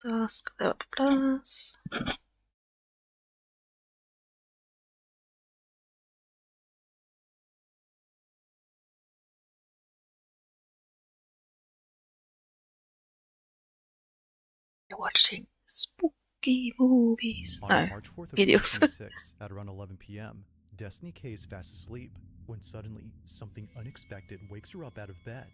Då ska det vara på plats. You're watching spooky movies. On March 4th of Videos. 2026, at around 11 p.m., Destiny K is fast asleep when suddenly something unexpected wakes her up out of bed.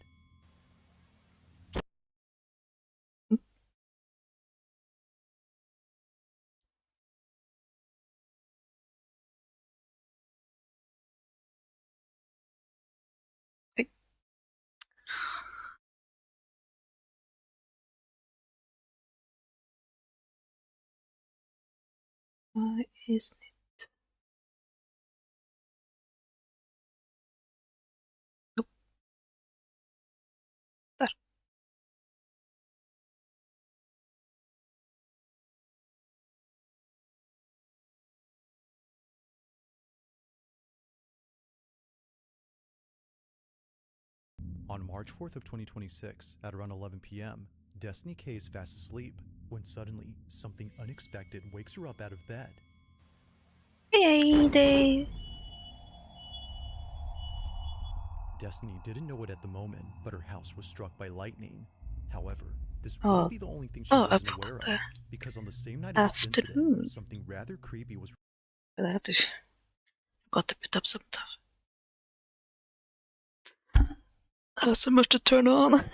Why isn't it? Nope. Där. On March 4th of 2026, at around 11 p.m., Destiny K is fast asleep when suddenly something unexpected wakes her up out of bed. Yay, Dave! Destiny didn't know it at the moment, but her house was struck by lightning. However, this wouldn't be the only thing she wasn't aware of, because on the same night of this incident, something rather creepy was... I have to... Got to put up some stuff. I have so much to turn on.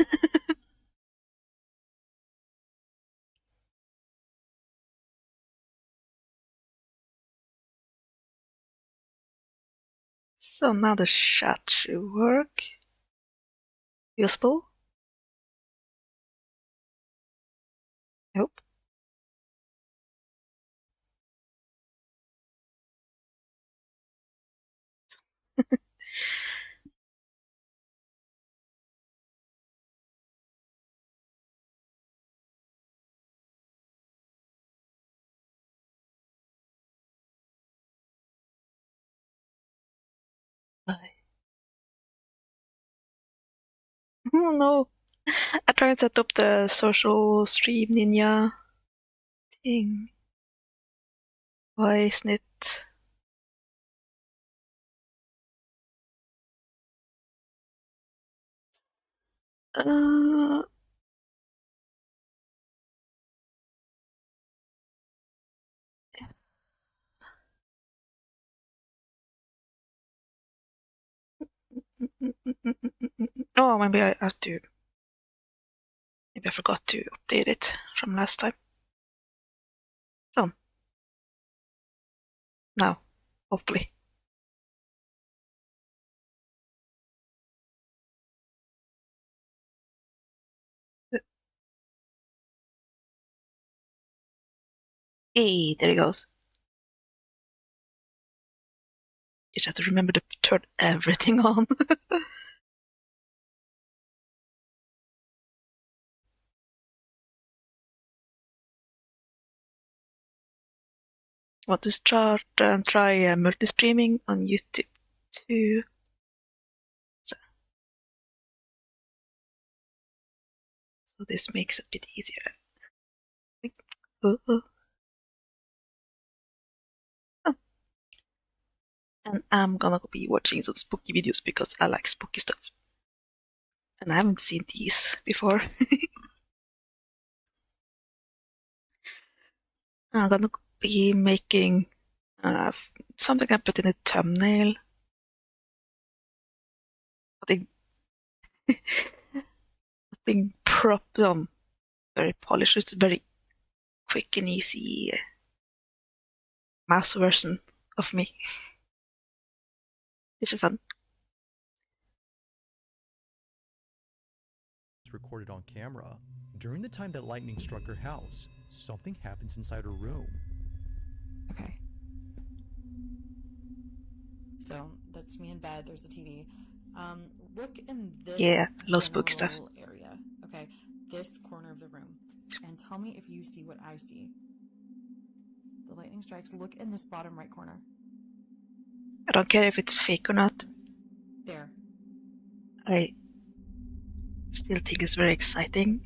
So now the chat should work. Useful? Nope. Oh no! I tried to set up the social stream ninja thing. Why isn't it? Oh, maybe I have to. Maybe I forgot to update it from last time. So. Now, hopefully. Hey, there it goes. You just have to remember to turn everything on. Want to start and try multi-streaming on YouTube too. So this makes it a bit easier. Oh. And I'm gonna be watching some spooky videos because I like spooky stuff. And I haven't seen these before. I'm gonna be making something I put in the thumbnail. Nothing very polished. It's very quick and easy mouse version of me. It's fun. Recorded on camera. During the time that lightning struck her house, something happens inside her room. Okay. So that's me in bed. There's a TV. Look in this spooky stuff. area. Okay, this corner of the room, and tell me if you see what I see. The lightning strikes. Look in this bottom right corner. I don't care if it's fake or not. There. I still think it's very exciting.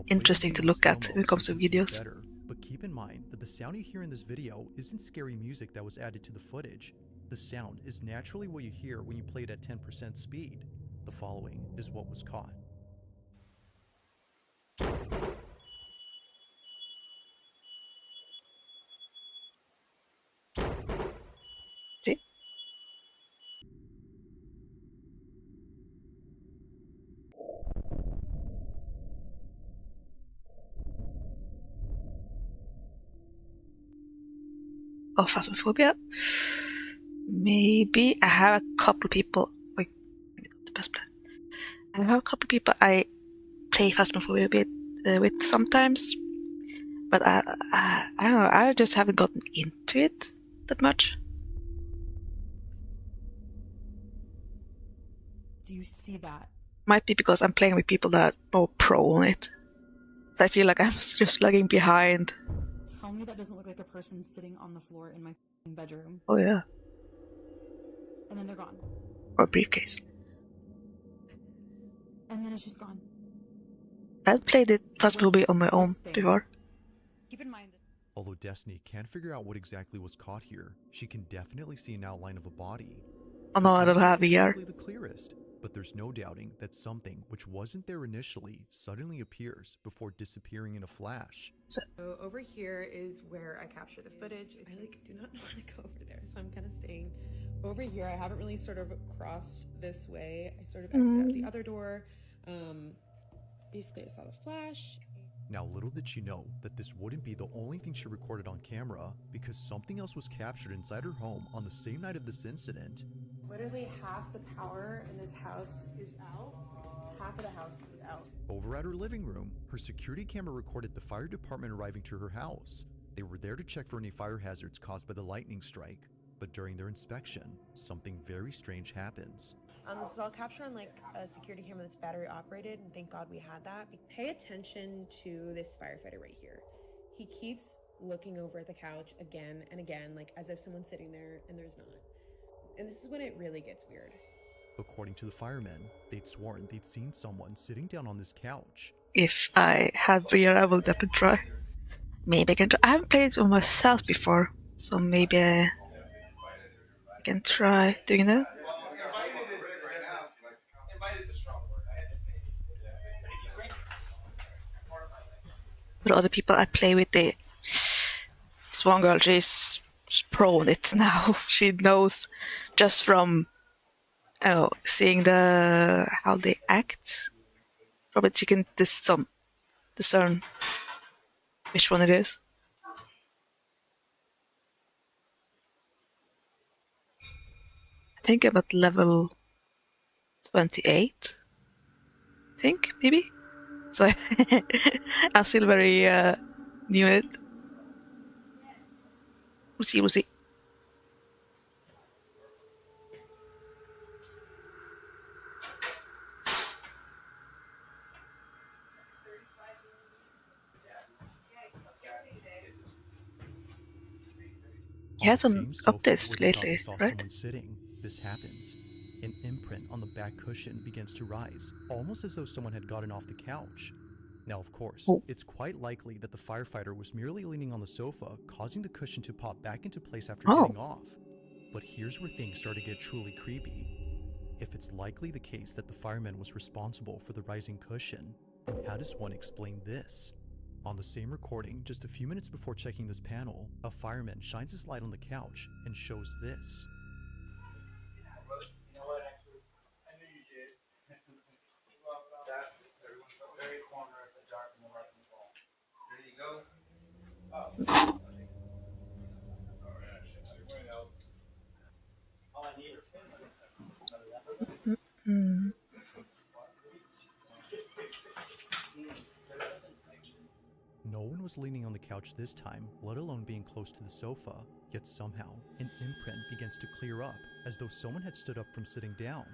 interesting to look at when it comes to videos. Better, but keep in mind that the sound you hear in this video isn't scary music that was added to the footage. The sound is naturally what you hear when you play it at 10% speed. The following is what was caught. See? Oh, Phasmophobia. Maybe I have a couple people. Wait, maybe not the best plan. I have a couple people I play Phasmophobia with sometimes, but I don't know. I just haven't gotten into it that much. Do you see that? Might be because I'm playing with people that are more pro on it, so I feel like I'm just lagging behind. Tell me that doesn't look like a person sitting on the floor in my bedroom. Oh yeah. And then they're gone. Or a briefcase. And then it's just gone. I've played it Phasmophobia on my own before. Keep in mind that Although Destiny can't figure out what exactly was caught here, she can definitely see an outline of a body. Oh no, I don't have VR. The clearest, but there's no doubting that something which wasn't there initially suddenly appears before disappearing in a flash. So over here is where I capture the footage. I like do not want to go over there, so I'm kind of staying over here. I haven't really sort of crossed this way. I sort of exited out the other door. Basically, I saw the flash. Now, little did she know that this wouldn't be the only thing she recorded on camera, because something else was captured inside her home on the same night of this incident. Literally half the power in this house is out. Half of the house is out. Over at her living room, her security camera recorded the fire department arriving to her house. They were there to check for any fire hazards caused by the lightning strike, but during their inspection, something very strange happens. This is all captured on like a security camera that's battery operated, and thank God we had that. Pay attention to this firefighter right here. He keeps looking over at the couch again and again, like as if someone's sitting there and there's not. And this is when it really gets weird. According to the firemen, they'd sworn they'd seen someone sitting down on this couch. If I had VR, I will definitely try. Maybe I can try. I haven't played it on myself before, so maybe I can try doing that. But other people I play with, this one girl, she's pro on it now. She knows just from seeing how they act. Probably she can discern which one it is. I think I'm at level 28. I think, maybe? So I'm still very new at it. We'll see. You had some updates lately, right? Sitting, this happens. An imprint on the back cushion begins to rise, almost as though someone had gotten off the couch. Now, of course, it's quite likely that the firefighter was merely leaning on the sofa, causing the cushion to pop back into place after getting off. But here's where things start to get truly creepy. If it's likely the case that the fireman was responsible for the rising cushion, then how does one explain this? On the same recording, just a few minutes before checking this panel, a fireman shines his light on the couch and shows this. No one was leaning on the couch this time, let alone being close to the sofa, yet somehow, an imprint begins to clear up, as though someone had stood up from sitting down.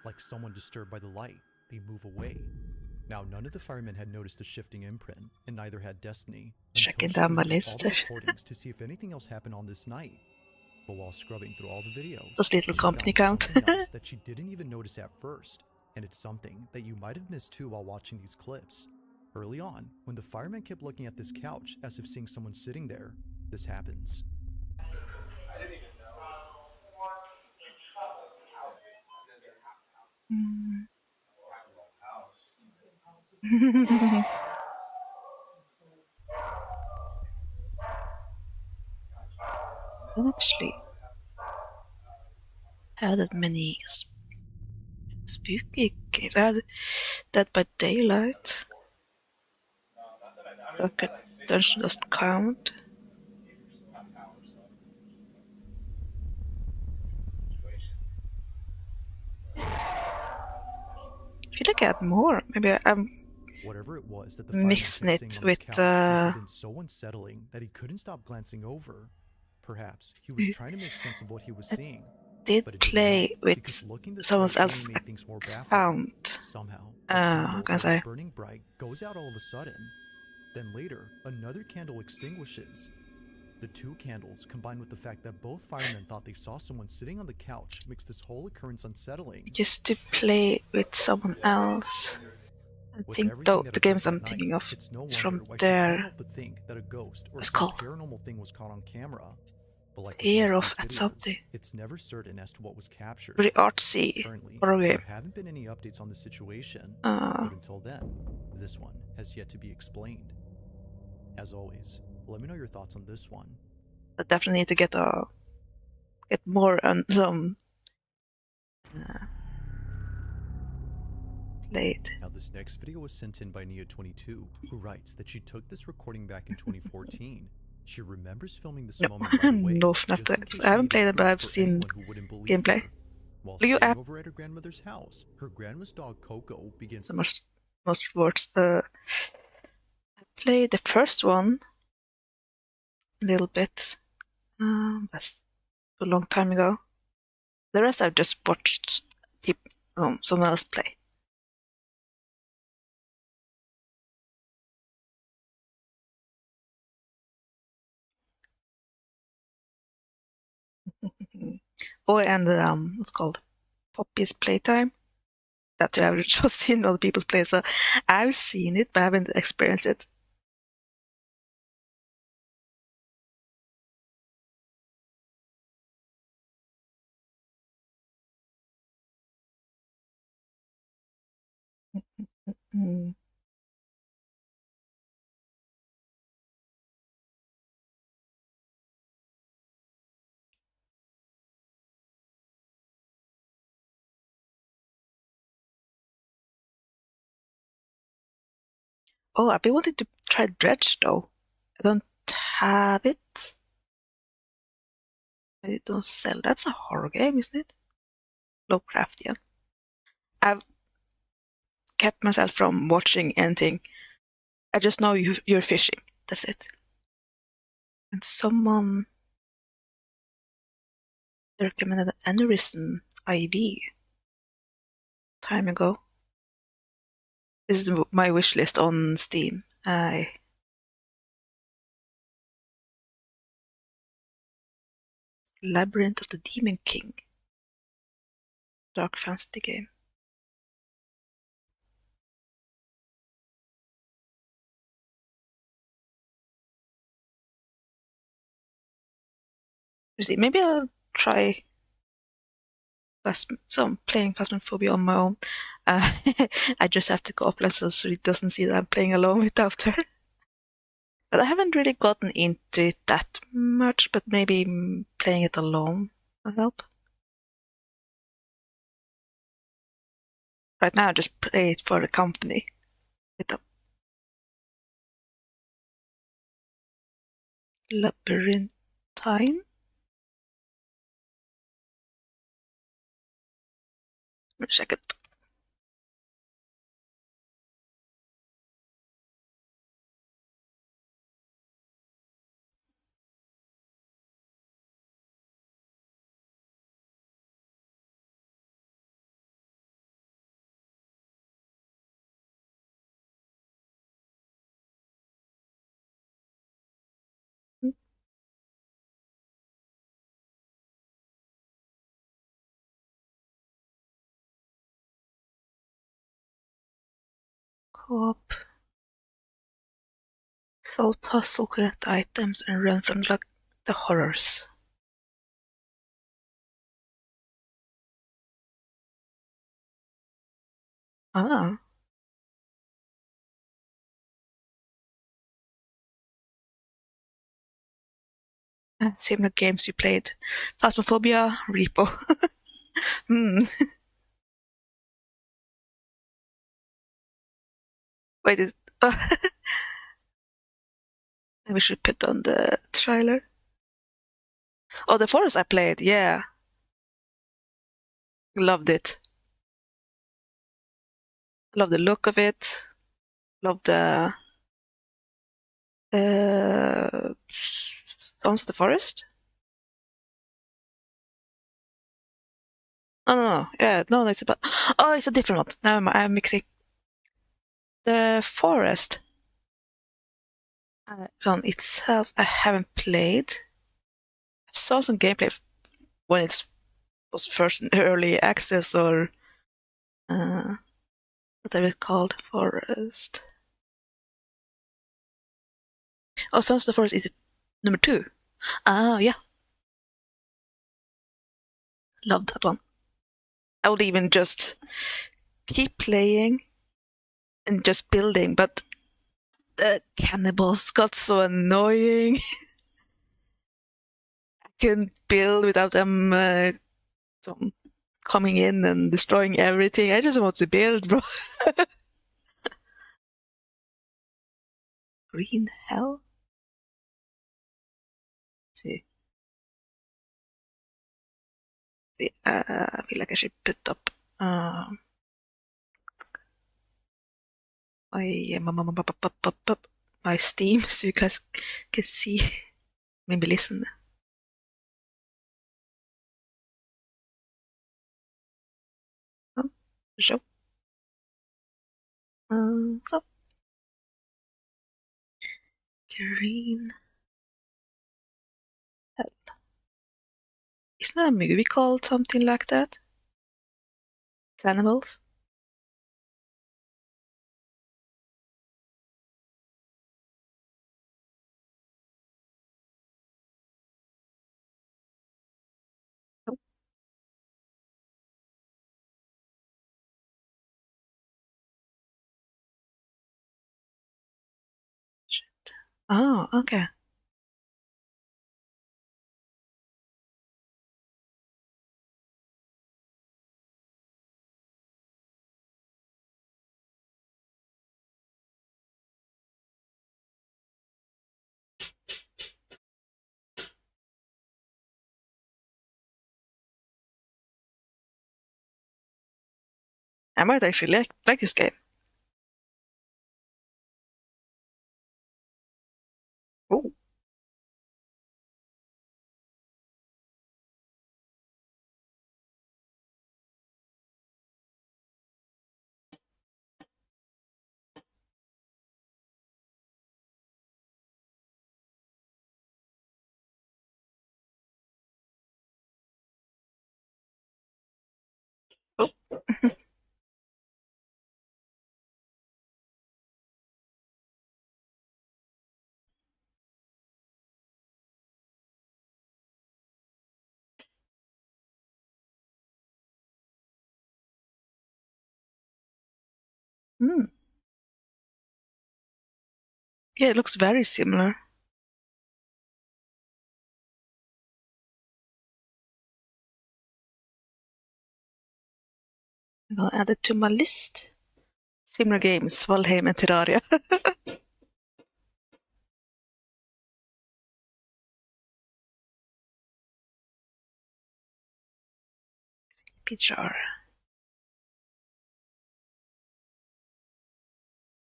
Like someone disturbed by the light, they move away. Now, none of the firemen had noticed the shifting imprint, and neither had Destiny. Checking down my list. To see if anything else happened on this night. But while scrubbing through all the videos, those little company count that she didn't even notice at first, and it's something that you might have missed too while watching these clips. Early on, when the fireman kept looking at this couch as if seeing someone sitting there, this happens. I don't actually have that many spooky games. I had Dead by Daylight. Dark Dungeon doesn't count. I feel like I had more. Maybe I'm Whatever it was that the mixing fireman kept it seeing on his with couch must have been so unsettling that he couldn't stop glancing over. Perhaps he was trying to make sense of what he was seeing. did But it didn't play help, with because looking this someone close only else's made things more baffling. account. Somehow, a How candle can I that was say? burning bright goes out all of a sudden. Then later, another candle extinguishes. The two candles, combined with the fact that both firemen thought they saw someone sitting on the couch, makes this whole occurrence unsettling. Just to play with someone else. I With think everything though that the occurred games that I'm night, thinking of it's no is wonder from why she can't their help but think that a ghost or what's some called paranormal thing was caught on camera. But like with Year most of of at these videos, something. it's never certain as to what was captured. Very artsy Currently, horror game. there haven't been any updates on the situation, but until then, this one has yet to be explained. As always, let me know your thoughts on this one. I definitely need to get more on some played. Now this next video was sent in by Nia22, who writes that she took this recording back in 2014. She remembers filming this moment right away. No FNAF games. I haven't played them, but I've seen gameplay. While You staying over at her grandmother's house, her grandma's dog Coco begins. So most words. I played the first one a little bit. That's a long time ago. The rest I've just watched someone else play. Oh, and what's called Poppy's Playtime. That you have just seen other people play. So I've seen it, but I haven't experienced it. Oh, I've been wanting to try Dredge though. I don't have it. I don't sell. That's a horror game, isn't it? Lovecraftian. I've kept myself from watching anything. I just know you're fishing. That's it. And someone recommended an aneurysm IV time ago. This is my wish list on Steam. Labyrinth of the Demon King. Dark fantasy game. Maybe I'll try playing Phasmophobia on my own. I just have to go offline so she doesn't see that I'm playing alone without her. But I haven't really gotten into it that much, but maybe playing it alone will help. Right now I just play it for the company with them. Labyrinthine? Let's check it. Co-op. Solve puzzle, collect items, and run from the horrors. Ah. Similar games you played. Phasmophobia, Repo. Wait, we should put on the trailer. Oh, the forest I played, yeah. Loved it. Love the look of it. Love the Sons of the Forest. No. Yeah, no, it's about. Oh, it's a different one. Never mind, I'm mixing. The Forest. On itself, I haven't played. I saw some gameplay when it was first in early access, or what are it called? Forest. Oh, Sons of the Forest is it number 2? Oh, yeah. Love that one. I would even just keep playing and just building, but the cannibals got so annoying. I couldn't build without them coming in and destroying everything. I just want to build, bro. Green hell? Let's see. I feel like I should put up my Steam so you guys can see. Maybe listen. Oh, show. So. Green hell. Isn't there a movie called something like that? Cannibals? Oh. Shit. Oh, okay. I might actually like this game. Oh. Oh. Hmm. Yeah, it looks very similar. I'll add it to my list. Similar games, Valheim and Terraria. Picture.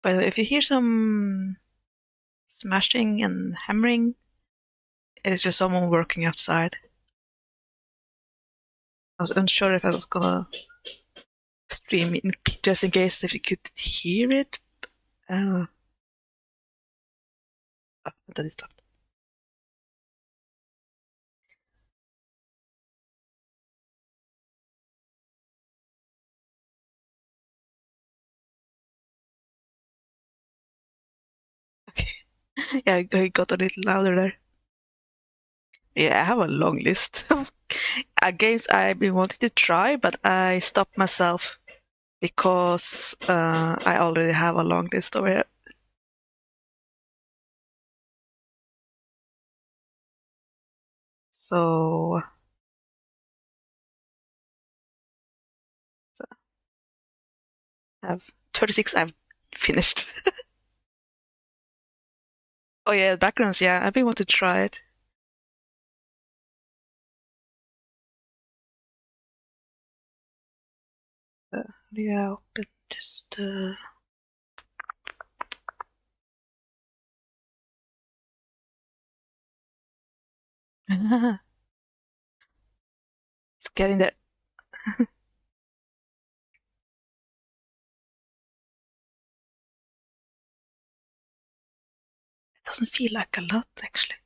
By the way, if you hear some smashing and hammering, it's just someone working outside. I was unsure if I was gonna stream just in case if you could hear it. Oh, then it stopped. Okay. Yeah, I got a little louder there. Yeah, I have a long list of games I've been wanting to try, but I stopped myself because I already have a long list over here. So I have 36 I've finished. Oh yeah, backgrounds, yeah, I've been wanting to try it. Yeah, open just it's getting there. It doesn't feel like a lot, actually.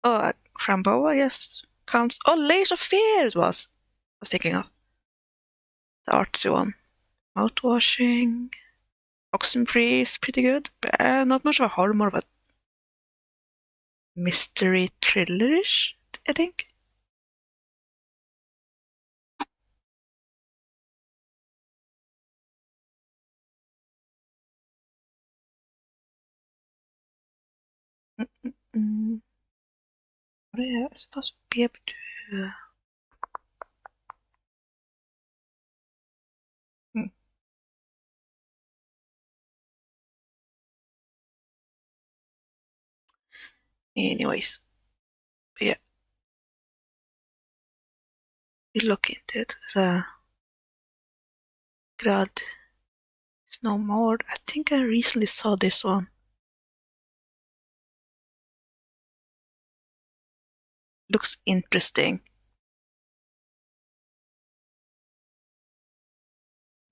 Oh, Framboa, yes, counts. Oh, Layers of Fear it was. I was thinking of the artsy one. Mouthwashing. Oxenfree is pretty good, but not much of a horror, more of a mystery thrillerish, I think. Mm. What är jag supposed to be able to... Mm. Anyways, yeah, we look into it. So, glad it's no more. I think I recently saw this one. Looks interesting.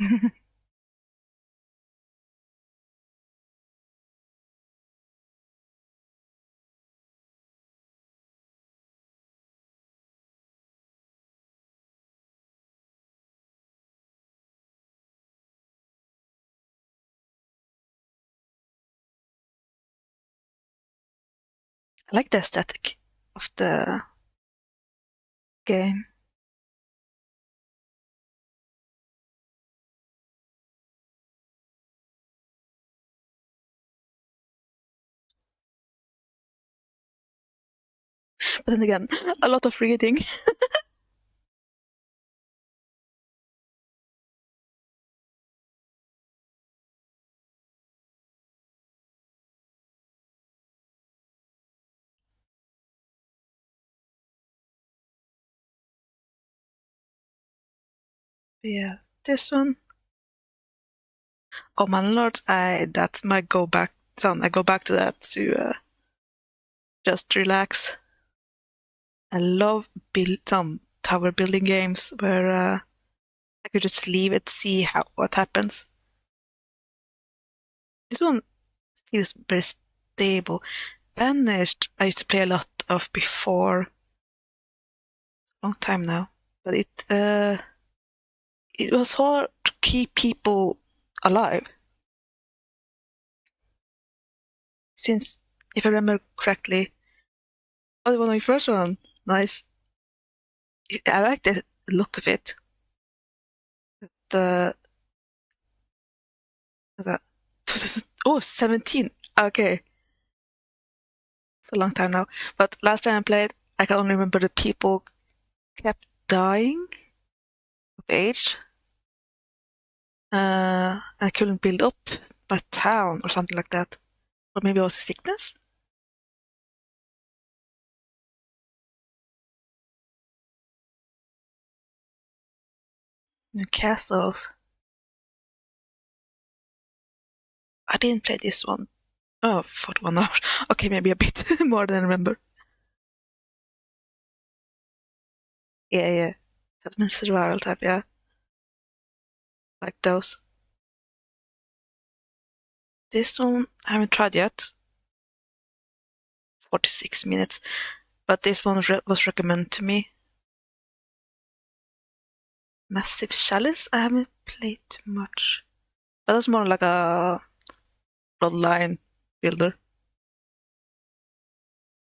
I like the aesthetic of the game. But then again, a lot of reading. Yeah, this one. Oh, Manlords, that might go back. I go back to that to just relax. I love some tower building games where I could just leave it, see what happens. This one feels very stable. Banished, I used to play a lot of before, long time now, but it was hard to keep people alive. Since, if I remember correctly, the one of the first one, nice. I like the look of it. The 17. Okay. It's a long time now. But last time I played, I can only remember the people kept dying of age. I couldn't build up my town or something like that. Or maybe it was a sickness? New castles. I didn't play this one. Oh, for 1 hour. Okay, maybe a bit more than I remember. Yeah. Settlement survival type, yeah. Like those. This one I haven't tried yet. 46 minutes. But this one was recommended to me. Massive Chalice I haven't played too much. But that's more like a bloodline builder.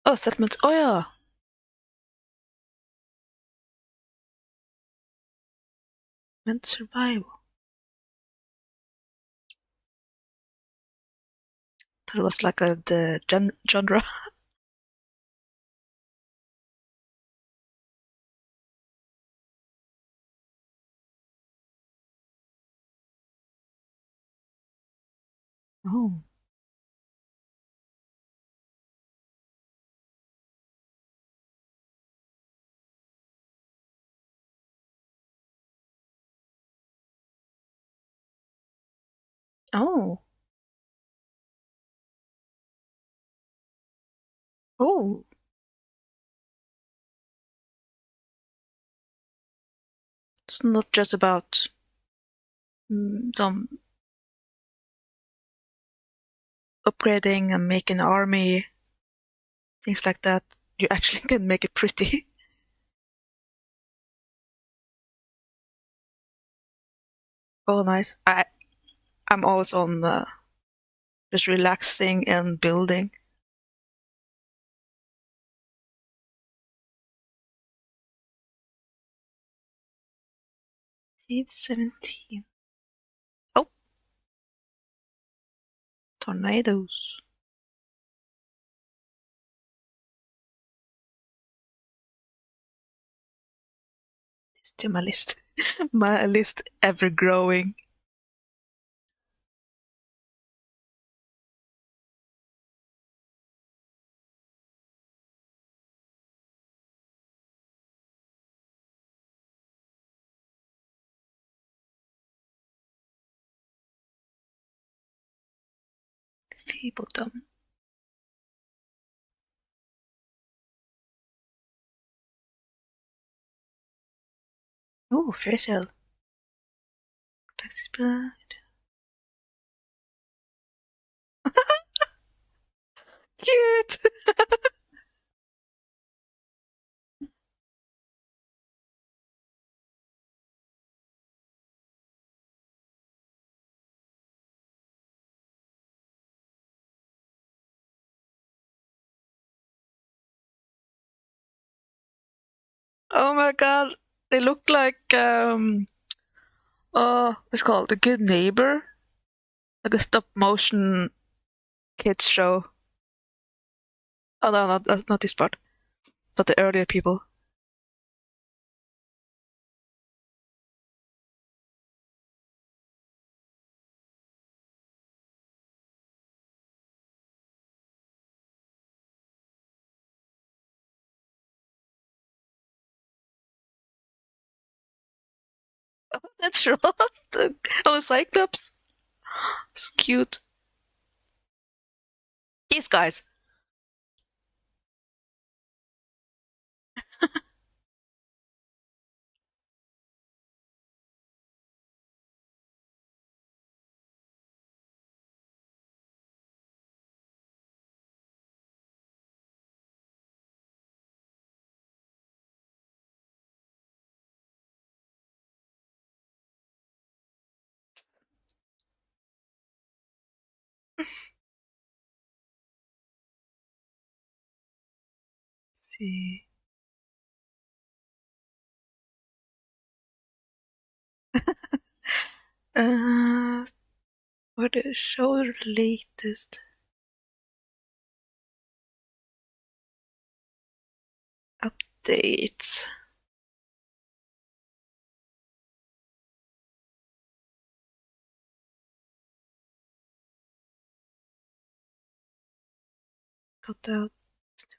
Oh, settlements. Oh, yeah. And survival. That was like the genre. Oh. Oh. Oh. It's not just about some upgrading and making an army, things like that. You actually can make it pretty. Oh, nice. I'm always on just relaxing and building. Steve 17. Oh. Tornadoes. It's to my list. My list ever growing. Feebledom. Oh, facial. Taxi blood. Cute! Oh my god. They look like it's called The Good Neighbor. Like a stop motion kids show. Oh no, not this part. But the earlier people. Oh, that's Ross. The Cyclops. It's cute. These guys. Let's see. What is show the latest updates? Got out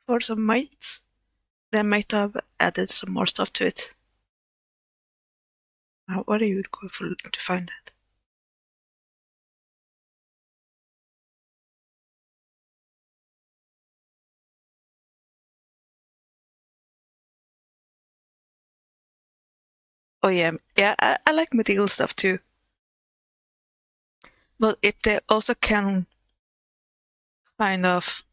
for some mates. They might have added some more stuff to it. What are you going for to find that? Oh yeah, I like medieval stuff too. But if they also can kind of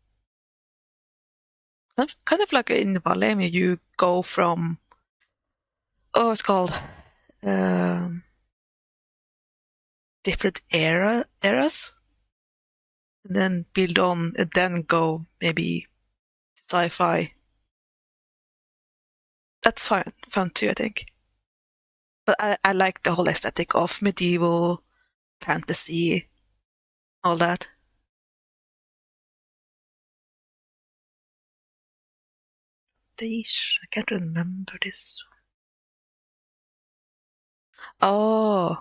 like in Valemi, you go from it's called different eras. and then build on, and then go maybe to sci-fi. That's fun too, I think. But I like the whole aesthetic of medieval fantasy, all that. I can't remember this one. Oh,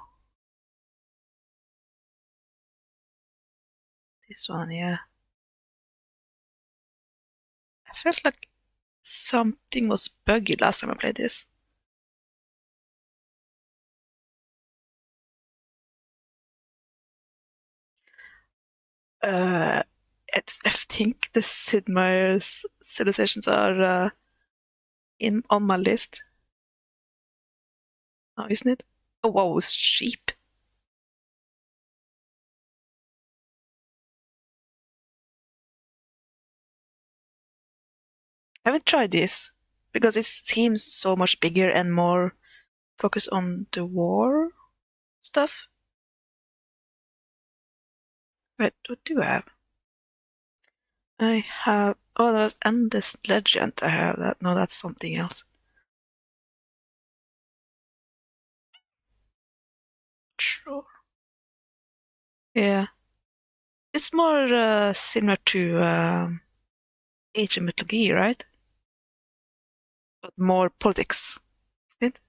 this one, yeah. I felt like something was buggy last time I played this. I think the Sid Meier's civilizations are on my list. Oh, isn't it? Oh, wow, it's cheap. I haven't tried this because it seems so much bigger and more focused on the war stuff. Right, what do I have? I have... Oh, that's Endless Legend. I have that. No, that's something else. Sure. Yeah. It's more similar to Age of Mythology, right? But more politics, isn't it?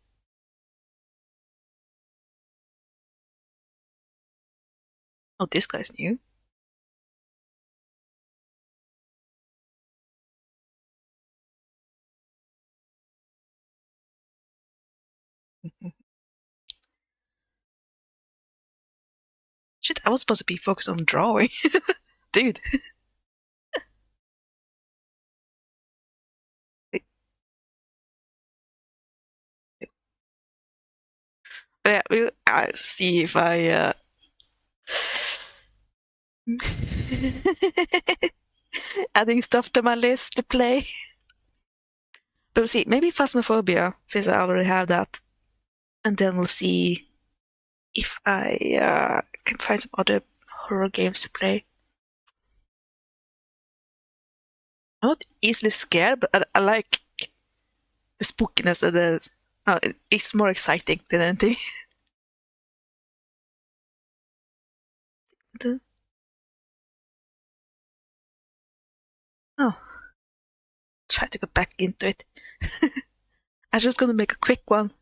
Oh, this guy's new. Shit, I was supposed to be focused on drawing. Dude. Yeah, I'll see if I... adding stuff to my list to play. But we'll see. Maybe Phasmophobia, since I already have that. And then we'll see if I can find some other horror games to play. I'm not easily scared, but I like the spookiness of the... it's more exciting than anything. Oh, try to go back into it. I'm just gonna make a quick one.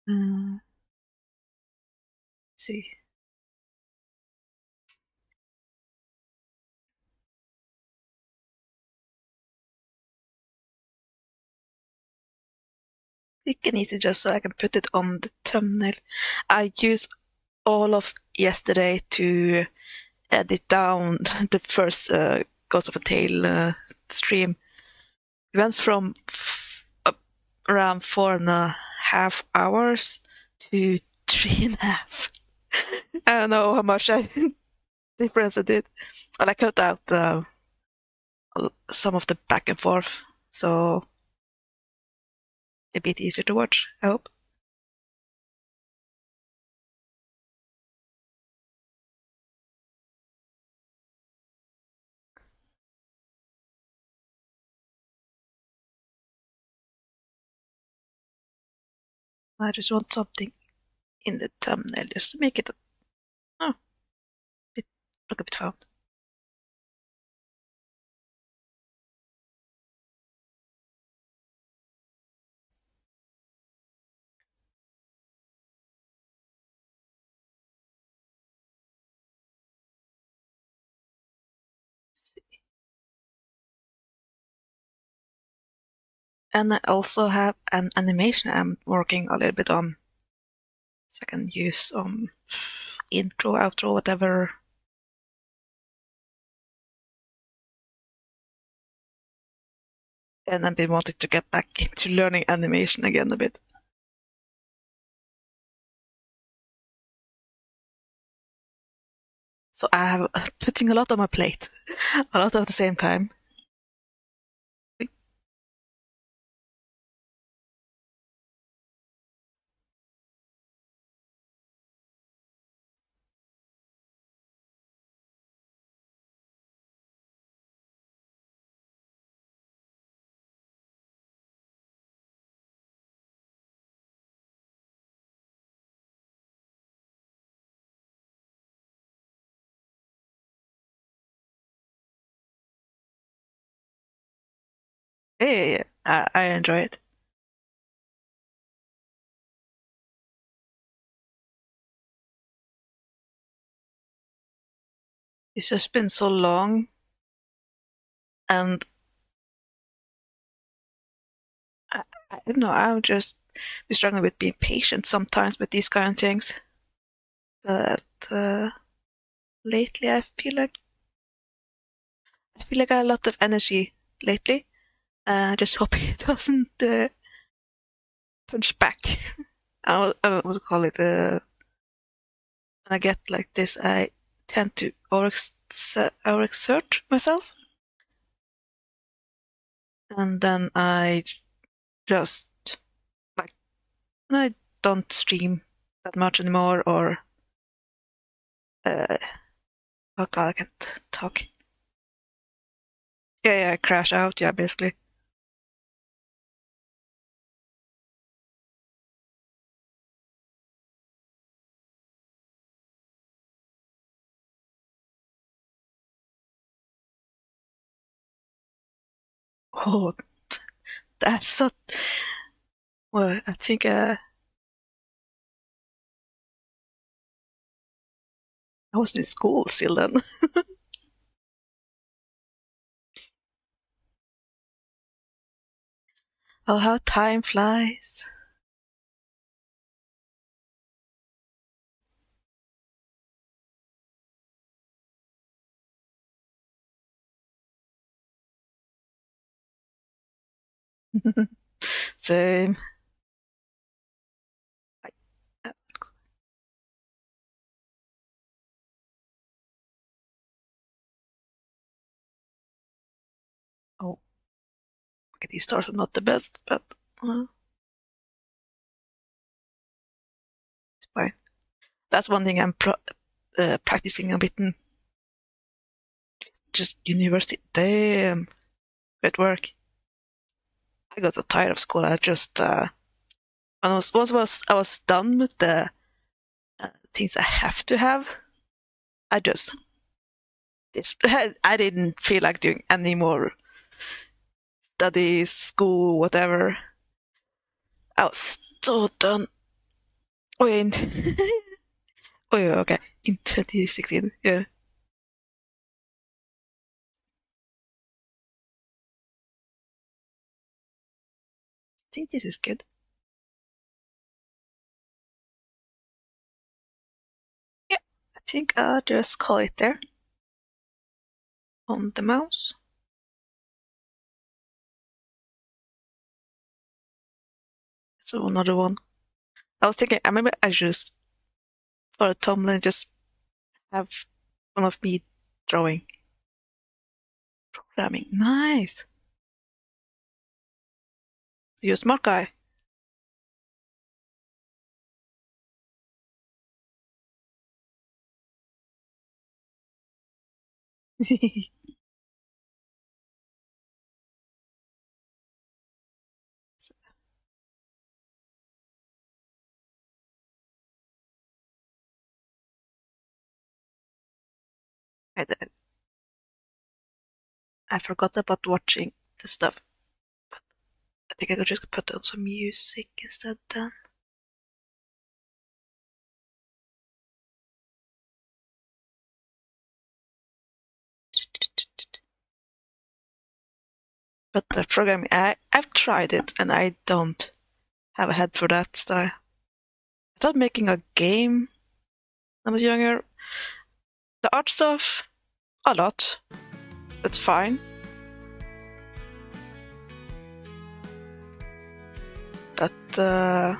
Let's see. Quick and easy, just so I can put it on the thumbnail. I used all of yesterday to edit down the first Ghost of a Tale stream. We went from around 4.5 hours to 3.5. I don't know how much difference I did. But I cut out some of the back and forth, so a bit easier to watch, I hope. I just want something in the thumbnail just to make it look a bit fun. And I also have an animation I'm working a little bit on, so I can use intro, outro, whatever. And I've been wanting to get back into learning animation again a bit. So I have putting a lot on my plate, a lot at the same time. Yeah. I enjoy it. It's just been so long, and I don't know. I'll just be struggling with being patient sometimes with these kind of things. But lately, I feel like I have a lot of energy lately. Just hoping it doesn't punch back. I don't what to call it. When I get like this, I tend to overexert myself, and then I just like I don't stream that much anymore, or oh god, I can't talk. Yeah, I crash out. Yeah, basically. Oh, that's so. Well, I think I was in school still then. Oh, how time flies. Same. I- Oh, okay, these stars are not the best, but it's fine. That's one thing I'm practicing a bit in just university. Damn, great work. I got so tired of school. I just once I was done with the things I have to have. I just I didn't feel like doing any more studies, school, whatever. I was so done. Oh yeah, oh yeah, okay, in 2016, yeah. I think this is good. Yeah, I think I'll just call it there on the mouse. So another one. I was thinking, maybe I just for a thumbnail just have one of me drawing programming. Nice. You're a smart guy. I, I forgot about watching the stuff. But I think I could just put on some music instead then. But the programming, I've tried it and I don't have a head for that style. I thought making a game when I was younger. The art stuff, a lot. That's fine. But the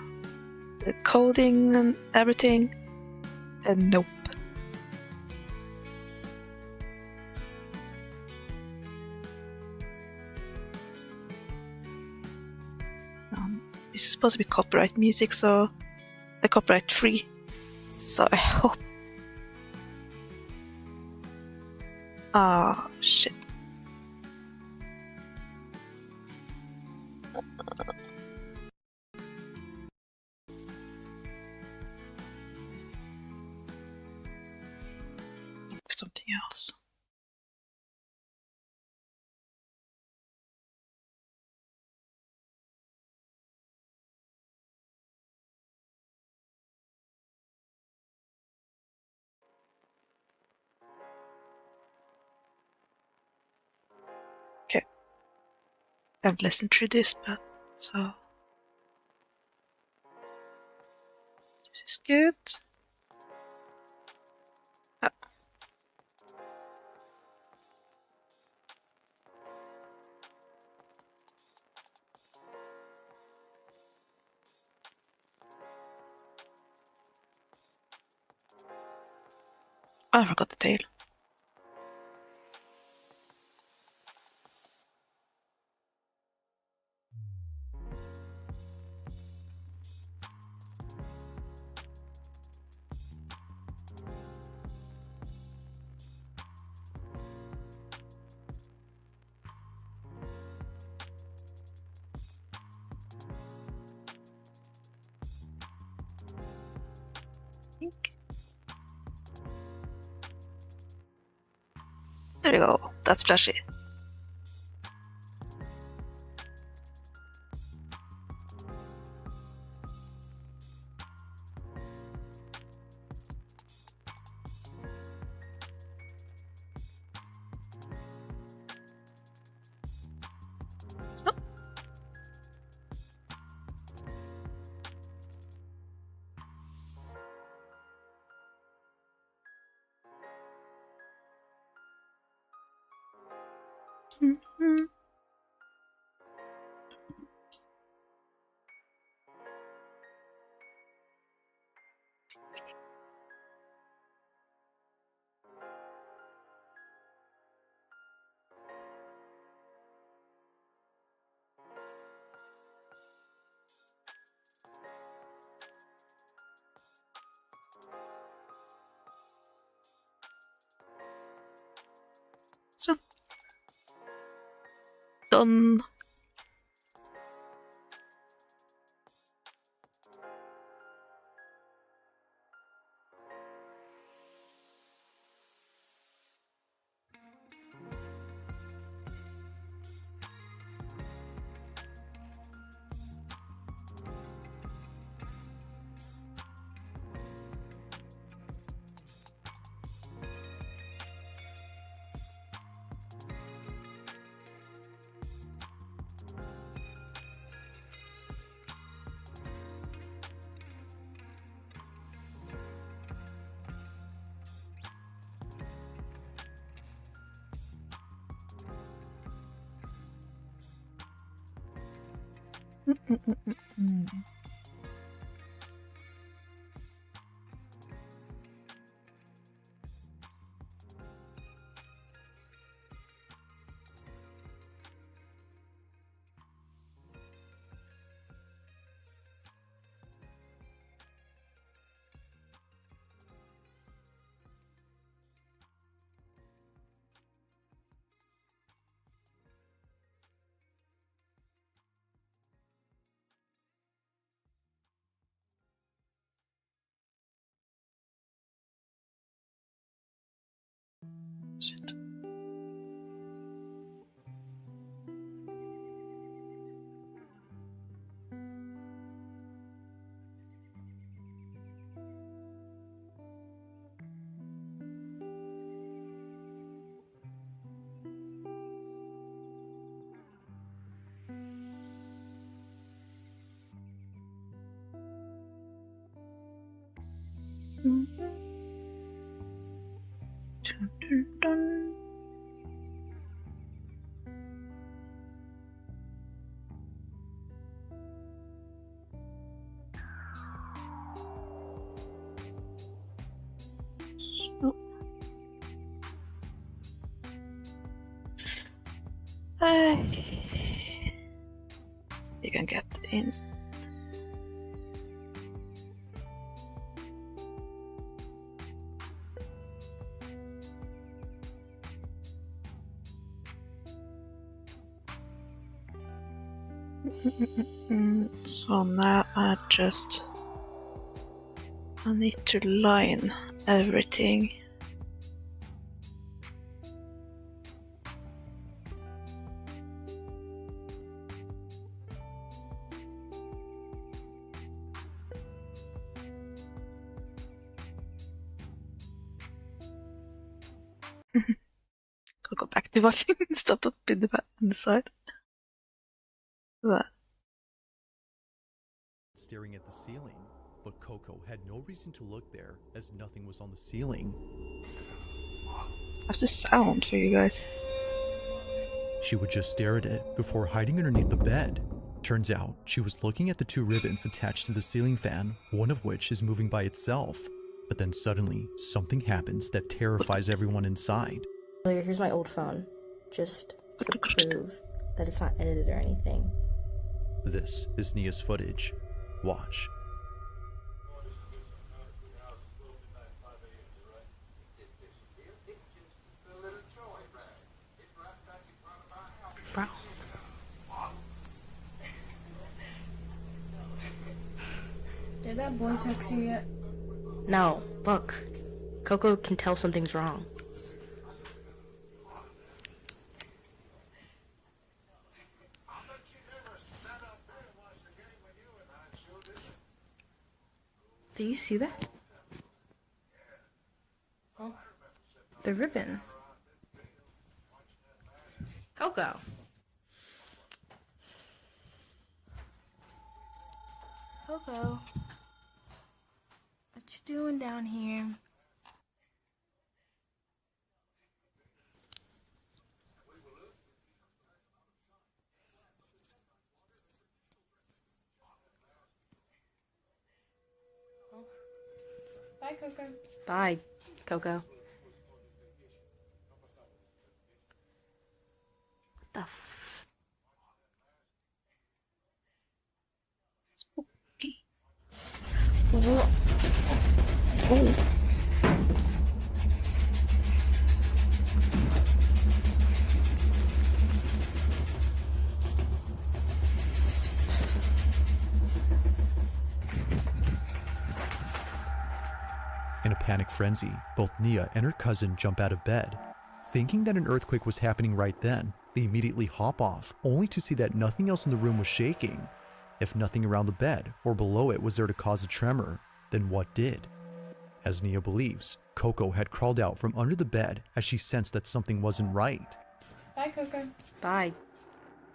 coding and everything, nope. This is supposed to be copyright music, so copyright free. So I hope. Ah, shit. Something else. I've listened through this, but so this is good. Oh. I forgot the tail. There you go. That's flashy. Oh. Mm-hmm. So done. Shit. Dun, dun, dun. So. You can get in. So now I need to line everything. I'll go back to watching stuff up in the side. What? Staring at the ceiling, but Coco had no reason to look there as nothing was on the ceiling. How's the sound for you guys? She would just stare at it before hiding underneath the bed. Turns out she was looking at the two ribbons attached to the ceiling fan, one of which is moving by itself. But then suddenly, something happens that terrifies everyone inside. Here's my old phone, just to prove that it's not edited or anything. This is Nia's footage. Watch. Bro. Did that boy text you yet? No, look. Coco can tell something's wrong. Do you see that? Oh, the ribbon. Coco. Coco, what you doing down here? Bye, Coco. Bye, Coco. What the f... Spooky. In a panic frenzy, both Nia and her cousin jump out of bed. Thinking that an earthquake was happening right then, they immediately hop off, only to see that nothing else in the room was shaking. If nothing around the bed or below it was there to cause a tremor, then what did? As Nia believes, Coco had crawled out from under the bed as she sensed that something wasn't right. Bye, Coco. Bye.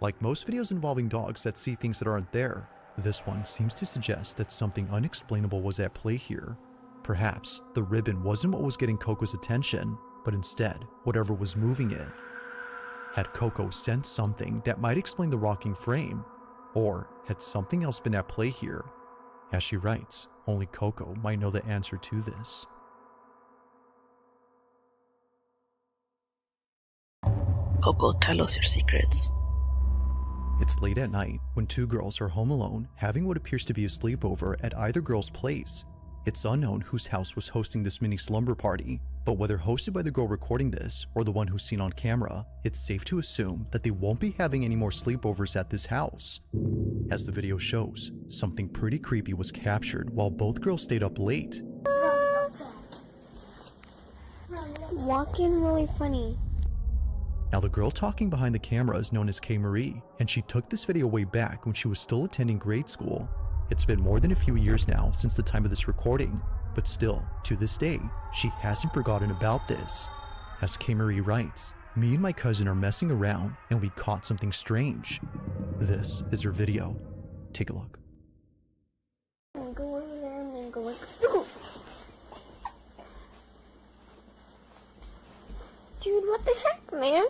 Like most videos involving dogs that see things that aren't there, this one seems to suggest that something unexplainable was at play here. Perhaps the ribbon wasn't what was getting Coco's attention, but instead, whatever was moving it. Had Coco sensed something that might explain the rocking frame? Or had something else been at play here? As she writes, only Coco might know the answer to this. Coco, tell us your secrets. It's late at night when two girls are home alone having what appears to be a sleepover at either girl's place. It's unknown whose house was hosting this mini slumber party, but whether hosted by the girl recording this or the one who's seen on camera, it's safe to assume that they won't be having any more sleepovers at this house. As the video shows, something pretty creepy was captured while both girls stayed up late. Walking really funny. Now the girl talking behind the camera is known as K. Marie, and she took this video way back when she was still attending grade school. It's been more than a few years now since the time of this recording, but still, to this day, she hasn't forgotten about this. As K. Marie writes, me and my cousin are messing around and we caught something strange. This is her video. Take a look. Go over there and then go like, ooh. Dude, what the heck, man?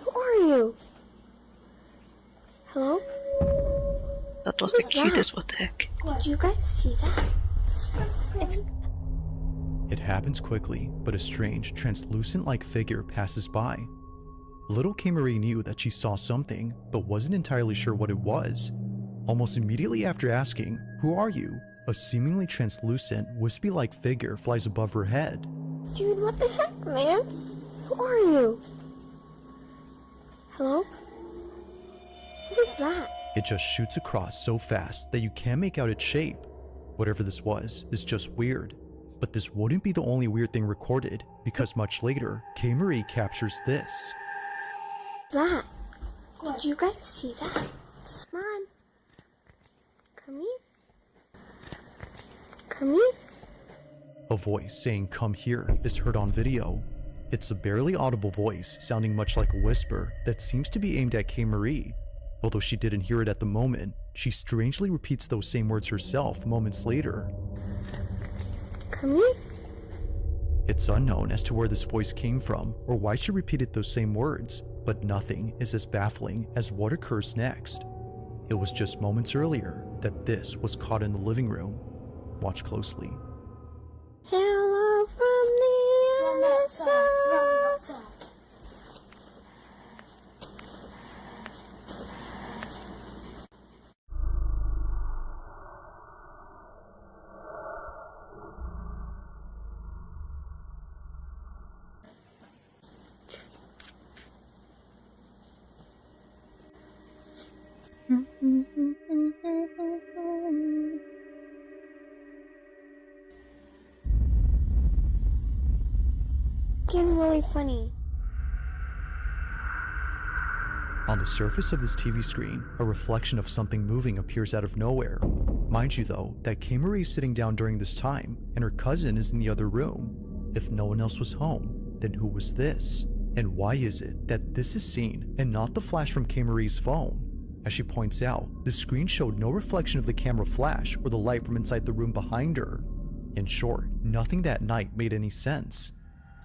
Who are you? Hello? That was What the was that? cutest, what the heck. Did you guys see that? It happens quickly, but a strange, translucent-like figure passes by. Little K. Marie knew that she saw something, but wasn't entirely sure what it was. Almost immediately after asking, "Who are you?" a seemingly translucent, wispy-like figure flies above her head. Dude, what the heck, man? Who are you? Hello? What is that? It just shoots across so fast that you can't make out its shape. Whatever this was is just weird. But this wouldn't be the only weird thing recorded, because much later, K. Marie captures this. That? Did you guys see that? Come on. Come here. Come here. A voice saying "come here" is heard on video. It's a barely audible voice sounding much like a whisper that seems to be aimed at K. Marie. Although she didn't hear it at the moment, she strangely repeats those same words herself moments later. Come here. It's unknown as to where this voice came from or why she repeated those same words, but nothing is as baffling as what occurs next. It was just moments earlier that this was caught in the living room. Watch closely. Hello from the other side. Getting really funny. On the surface of this TV screen, a reflection of something moving appears out of nowhere. Mind you though, that K-Marie is sitting down during this time, and her cousin is in the other room. If no one else was home, then who was this? And why is it that this is seen and not the flash from K-Marie's phone? As she points out, the screen showed no reflection of the camera flash or the light from inside the room behind her. In short, nothing that night made any sense.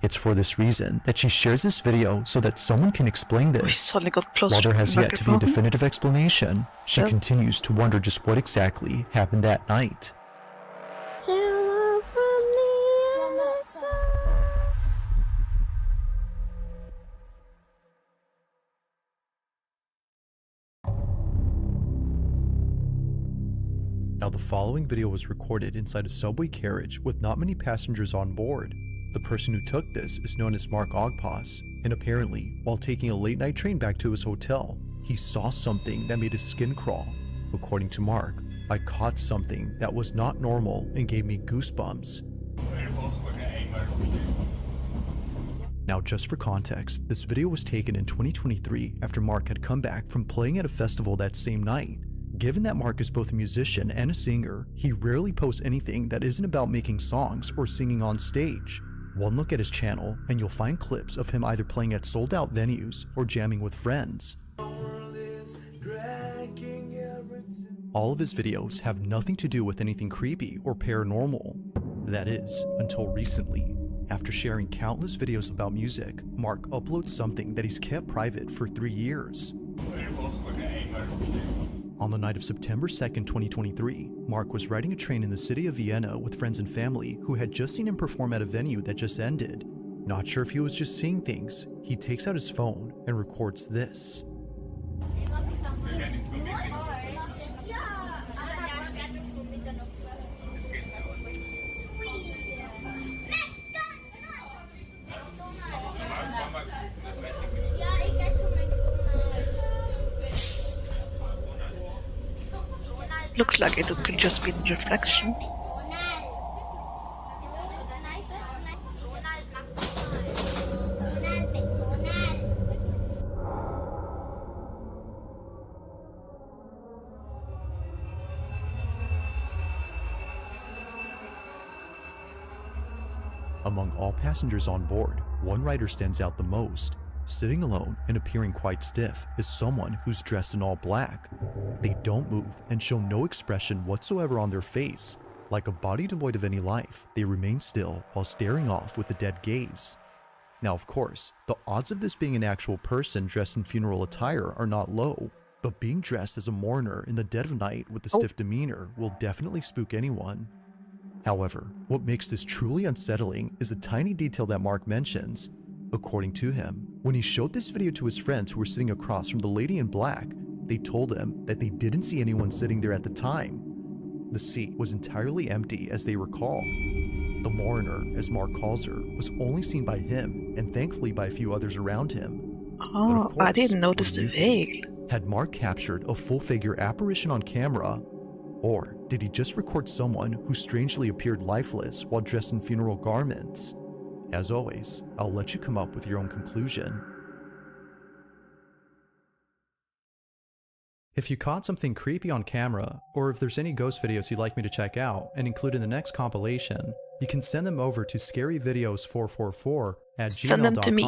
It's for this reason that she shares this video so that someone can explain this. While there has yet to be a definitive explanation, she continues to wonder just what exactly happened that night. Hello from the other side. Now the following video was recorded inside a subway carriage with not many passengers on board. The person who took this is known as Mark Ogpas, and apparently, while taking a late night train back to his hotel, he saw something that made his skin crawl. According to Mark, I caught something that was not normal and gave me goosebumps. Now just for context, this video was taken in 2023 after Mark had come back from playing at a festival that same night. Given that Mark is both a musician and a singer, he rarely posts anything that isn't about making songs or singing on stage. One look at his channel and you'll find clips of him either playing at sold-out venues or jamming with friends. All of his videos have nothing to do with anything creepy or paranormal. That is, until recently. After sharing countless videos about music, Mark uploads something that he's kept private for 3 years. On the night of September 2nd, 2023, Mark was riding a train in the city of Vienna with friends and family who had just seen him perform at a venue that just ended. Not sure if he was just seeing things, he takes out his phone and records this. Looks like it could just be the reflection. Among all passengers on board, one rider stands out the most. Sitting alone and appearing quite stiff is someone who's dressed in all black. They don't move and show no expression whatsoever on their face. Like a body devoid of any life, they remain still while staring off with a dead gaze. Now of course, the odds of this being an actual person dressed in funeral attire are not low, but being dressed as a mourner in the dead of night with a stiff demeanor will definitely spook anyone. However, what makes this truly unsettling is a tiny detail that Mark mentions. According to him, when he showed this video to his friends who were sitting across from the lady in black, they told him that they didn't see anyone sitting there at the time. The seat was entirely empty as they recall. The mourner, as Mark calls her, was only seen by him and thankfully by a few others around him. Oh, I didn't notice the veil. Had Mark captured a full-figure apparition on camera? Or did he just record someone who strangely appeared lifeless while dressed in funeral garments? As always, I'll let you come up with your own conclusion. If you caught something creepy on camera, or if there's any ghost videos you'd like me to check out and include in the next compilation, you can send them over to scaryvideos444@gmail.com. Send them to me.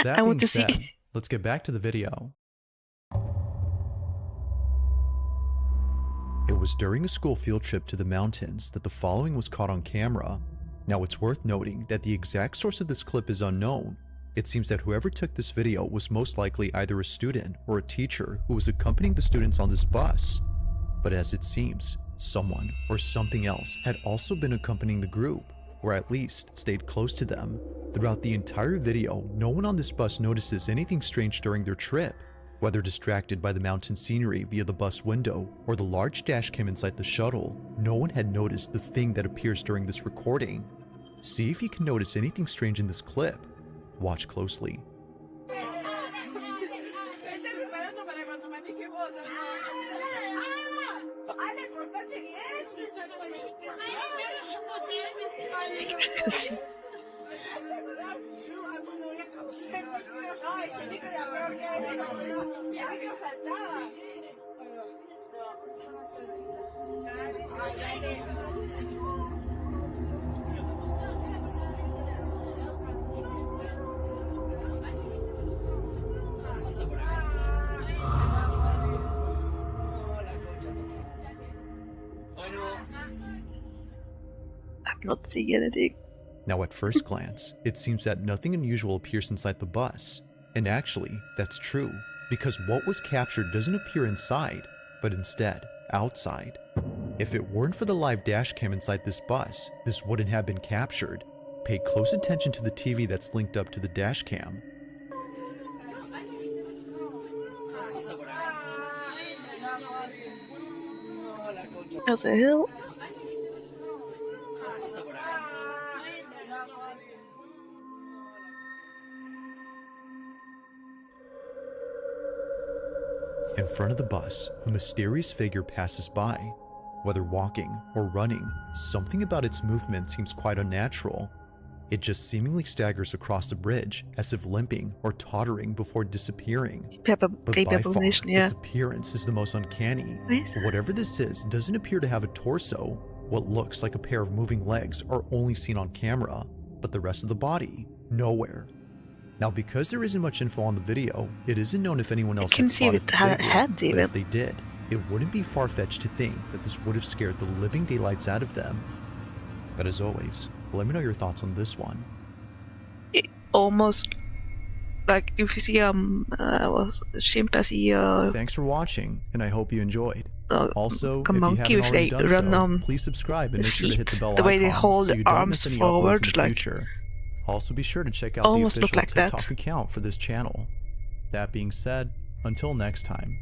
That I being want to said, see. let's get back to the video. It was during a school field trip to the mountains that the following was caught on camera. Now it's worth noting that the exact source of this clip is unknown. It seems that whoever took this video was most likely either a student or a teacher who was accompanying the students on this bus. But as it seems, someone or something else had also been accompanying the group, or at least stayed close to them. Throughout the entire video, no one on this bus notices anything strange during their trip. Whether distracted by the mountain scenery via the bus window or the large dash cam inside the shuttle, no one had noticed the thing that appears during this recording. See if you can notice anything strange in this clip. Watch closely. Sí. I'm not seeing anything. Now at first glance, it seems that nothing unusual appears inside the bus. And actually, that's true, because what was captured doesn't appear inside, but instead, outside. If it weren't for the live dash cam inside this bus, this wouldn't have been captured. Pay close attention to the TV that's linked up to the dash cam. As a hill. In front of the bus, a mysterious figure passes by. Whether walking or running, something about its movement seems quite unnatural. It just seemingly staggers across the bridge as if limping or tottering before disappearing. But by far, its appearance is the most uncanny. Whatever this is doesn't appear to have a torso. What looks like a pair of moving legs are only seen on camera, but the rest of the body, nowhere. Now, because there isn't much info on the video, it isn't known if anyone else had spotted the figure, but if they did, it wouldn't be far-fetched to think that this would have scared the living daylights out of them. But as always, let me know your thoughts on this one. It almost, like, if you see chimpanzee Thanks for watching, and I hope you enjoyed. Also, if monkey, you haven't if they already done run so, please subscribe and make sure to hit the bell the way they icon hold so the you don't arms miss any forward, uploads in the like, future. Also, be sure to check out the almost official look like TikTok that. account for this channel. That being said, until next time.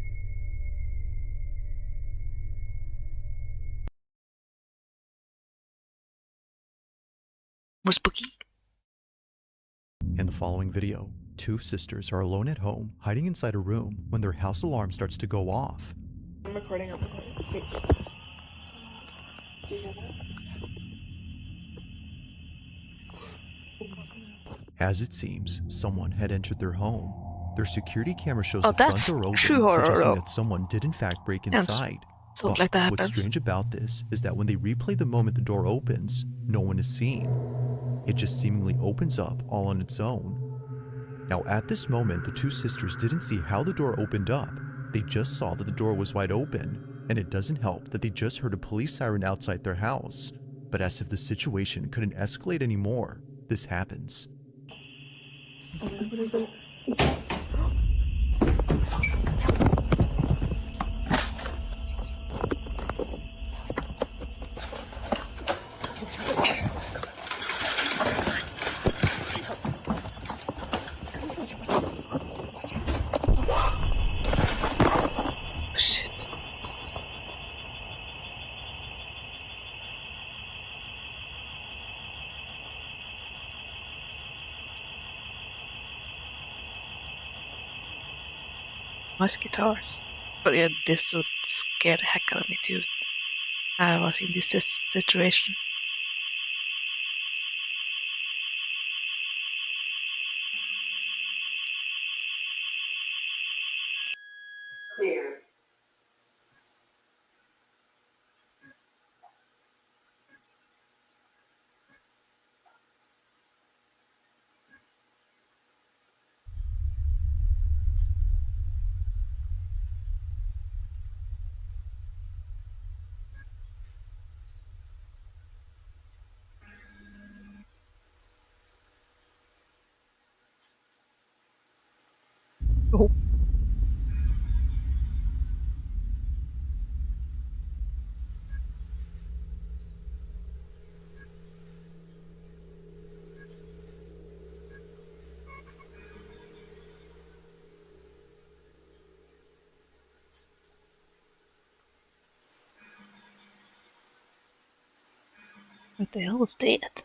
More spooky. In the following video, two sisters are alone at home, hiding inside a room when their house alarm starts to go off. I'm recording. Wait. Do you hear that? As it seems, someone had entered their home. Their security camera shows the front that's door open, true horror, suggesting that someone did in fact break inside. Something But like that what's happens. strange about this is that when they replay the moment the door opens, no one is seen. It just seemingly opens up all on its own. Now at this moment, the two sisters didn't see how the door opened up. They just saw that the door was wide open, and it doesn't help that they just heard a police siren outside their house. But as if the situation couldn't escalate anymore, this happens. What is it? Shit. Nice guitars. But yeah, this would scare the heck out of me too. I was in this situation. Clear. Oh. What the hell was that?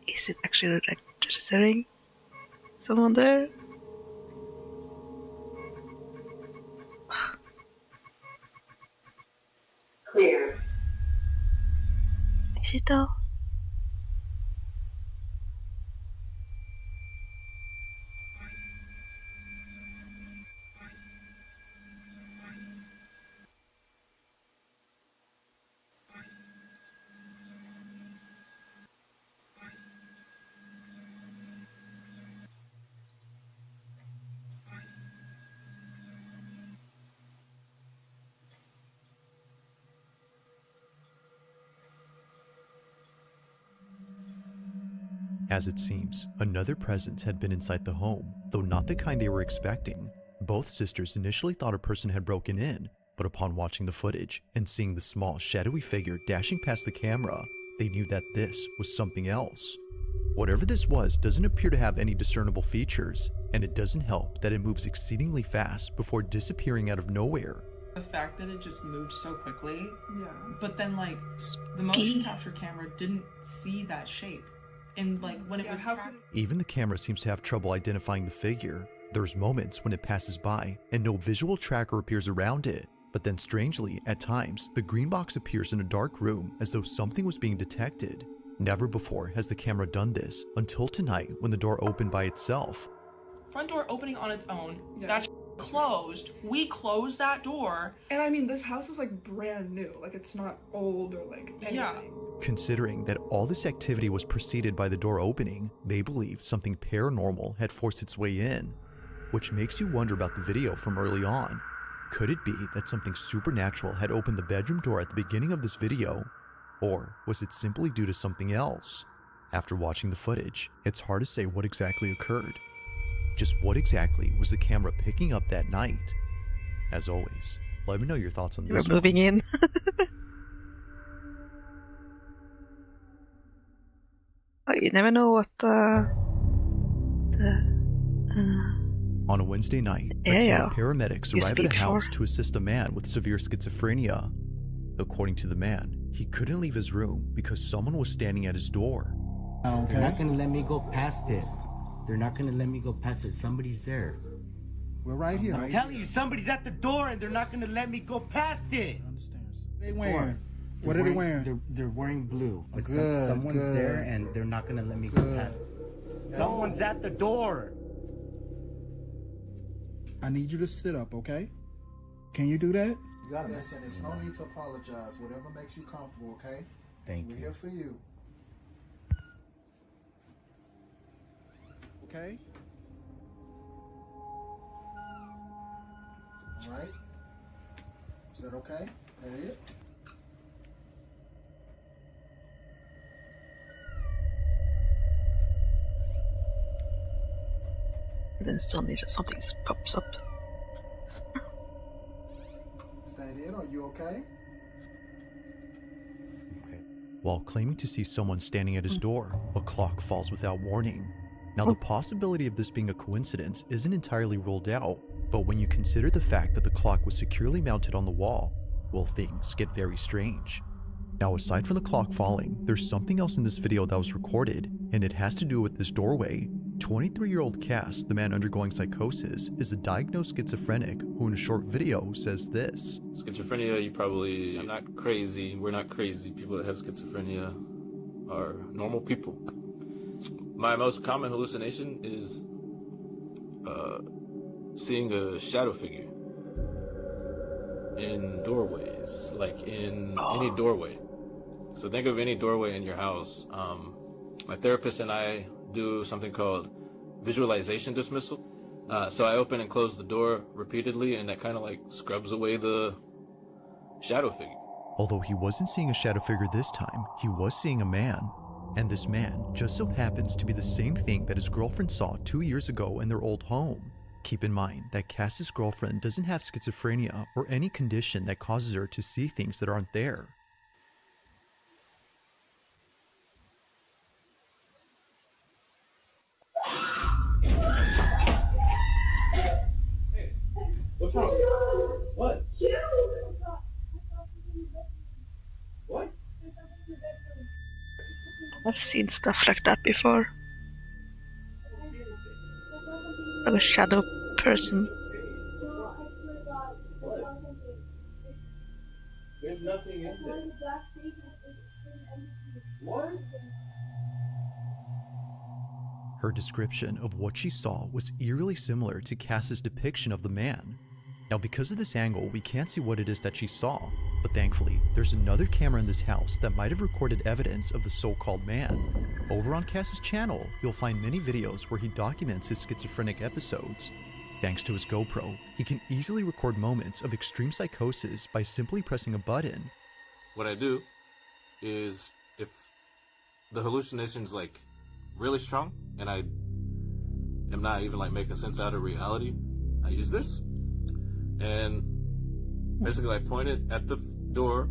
Is it actually registering someone there? Clear. Is it though? As it seems, another presence had been inside the home, though not the kind they were expecting. Both sisters initially thought a person had broken in, but upon watching the footage and seeing the small, shadowy figure dashing past the camera, they knew that this was something else. Whatever this was doesn't appear to have any discernible features, and it doesn't help that it moves exceedingly fast before disappearing out of nowhere. The fact that it just moved so quickly, Yeah. but then like the motion capture camera didn't see that shape. And like when it was Even the camera seems to have trouble identifying the figure. There's moments when it passes by and no visual tracker appears around it. But then strangely, at times, the green box appears in a dark room as though something was being detected. Never before has the camera done this until tonight when the door opened by itself. front door opening on its own, Yeah. that's closed. We closed that door. And I mean, this house is like brand new. Like it's not old or like anything. Yeah. Considering that all this activity was preceded by the door opening, they believe something paranormal had forced its way in, which makes you wonder about the video from early on. Could it be that something supernatural had opened the bedroom door at the beginning of this video? Or was it simply due to something else? After watching the footage, it's hard to say what exactly occurred. Just what exactly was the camera picking up that night? As always, let me know your thoughts on this. We're moving in. Oh, you never know what On a Wednesday night, a team of paramedics arrive at a house to assist a man with severe schizophrenia. According to the man, he couldn't leave his room because someone was standing at his door. Okay. They're not going to let me go past it. They're not going to let me go past it. Somebody's there. We're right here. I'm telling you, somebody's at the door and they're not going to let me go past it. They wearing? What are they wearing? They're wearing blue. But Good, someone's good. there and they're not going to let me go past it. Someone's at the door. I need you to sit up, okay? Can you do that? You got it. Listen, it's no need to apologize. Whatever makes you comfortable, okay? Thank We're you. here for you. Okay? All right? Is that okay? That it? And then suddenly just something just pops up. Is that it? Are you okay? While While claiming to see someone standing at his door, a clock falls without warning. Now, the possibility of this being a coincidence isn't entirely ruled out, but when you consider the fact that the clock was securely mounted on the wall, well, things get very strange. Now, aside from the clock falling, there's something else in this video that was recorded, and it has to do with this doorway. 23-year-old Cass, the man undergoing psychosis, is a diagnosed schizophrenic who in a short video says this. Schizophrenia, I'm not crazy, we're not crazy. People that have schizophrenia are normal people. My most common hallucination is seeing a shadow figure in doorways, like in any doorway. So think of any doorway in your house. My therapist and I do something called visualization dismissal. So I open and close the door repeatedly, and that kind of like scrubs away the shadow figure. Although he wasn't seeing a shadow figure this time, he was seeing a man. And this man just so happens to be the same thing that his girlfriend saw 2 years ago in their old home. Keep in mind that Cass's girlfriend doesn't have schizophrenia or any condition that causes her to see things that aren't there. What's wrong? What? What? I've seen stuff like that before. Like a shadow person. There's nothing in there. What? Her description of what she saw was eerily similar to Cass's depiction of the man. Now, because of this angle, we can't see what it is that she saw, but thankfully, there's another camera in this house that might have recorded evidence of the so-called man. Over on Cass's channel, you'll find many videos where he documents his schizophrenic episodes. Thanks to his GoPro, he can easily record moments of extreme psychosis by simply pressing a button. What I do is, if the hallucination's like really strong and I am not even like making sense out of reality, I use this and basically I point it at the door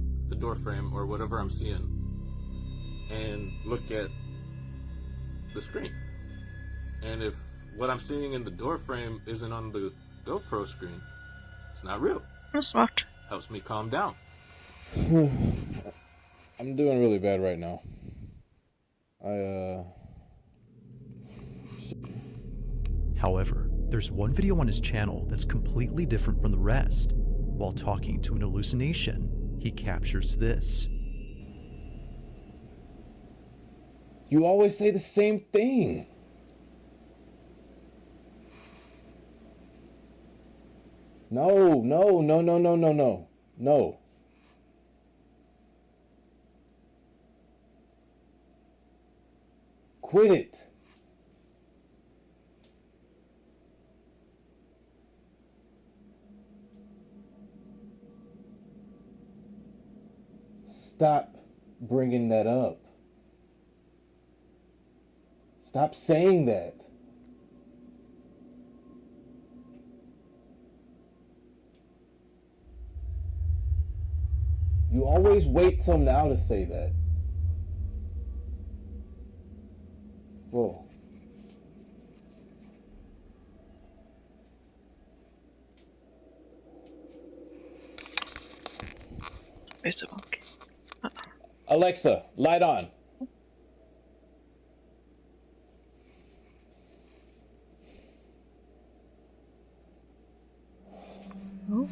frame or whatever I'm seeing and look at the screen. And if what I'm seeing in the door frame isn't on the GoPro screen, it's not real. That's smart. Helps me calm down. I'm doing really bad right now. However, there's one video on his channel that's completely different from the rest. While talking to an hallucination, he captures this. You always say the same thing. No. Quit it. Stop bringing that up. Stop saying that. You always wait till now to say that. Whoa. Where's the monk? Alexa, light on. Oh.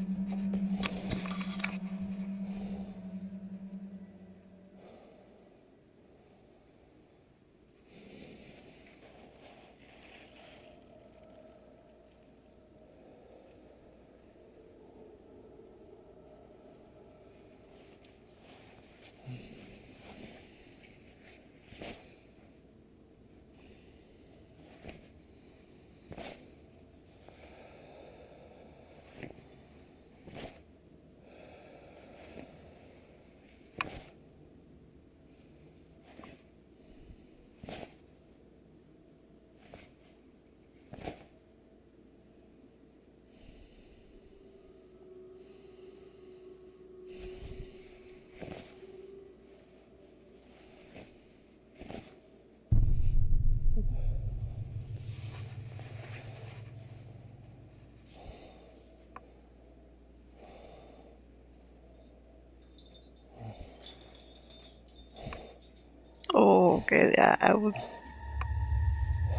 Okay, yeah,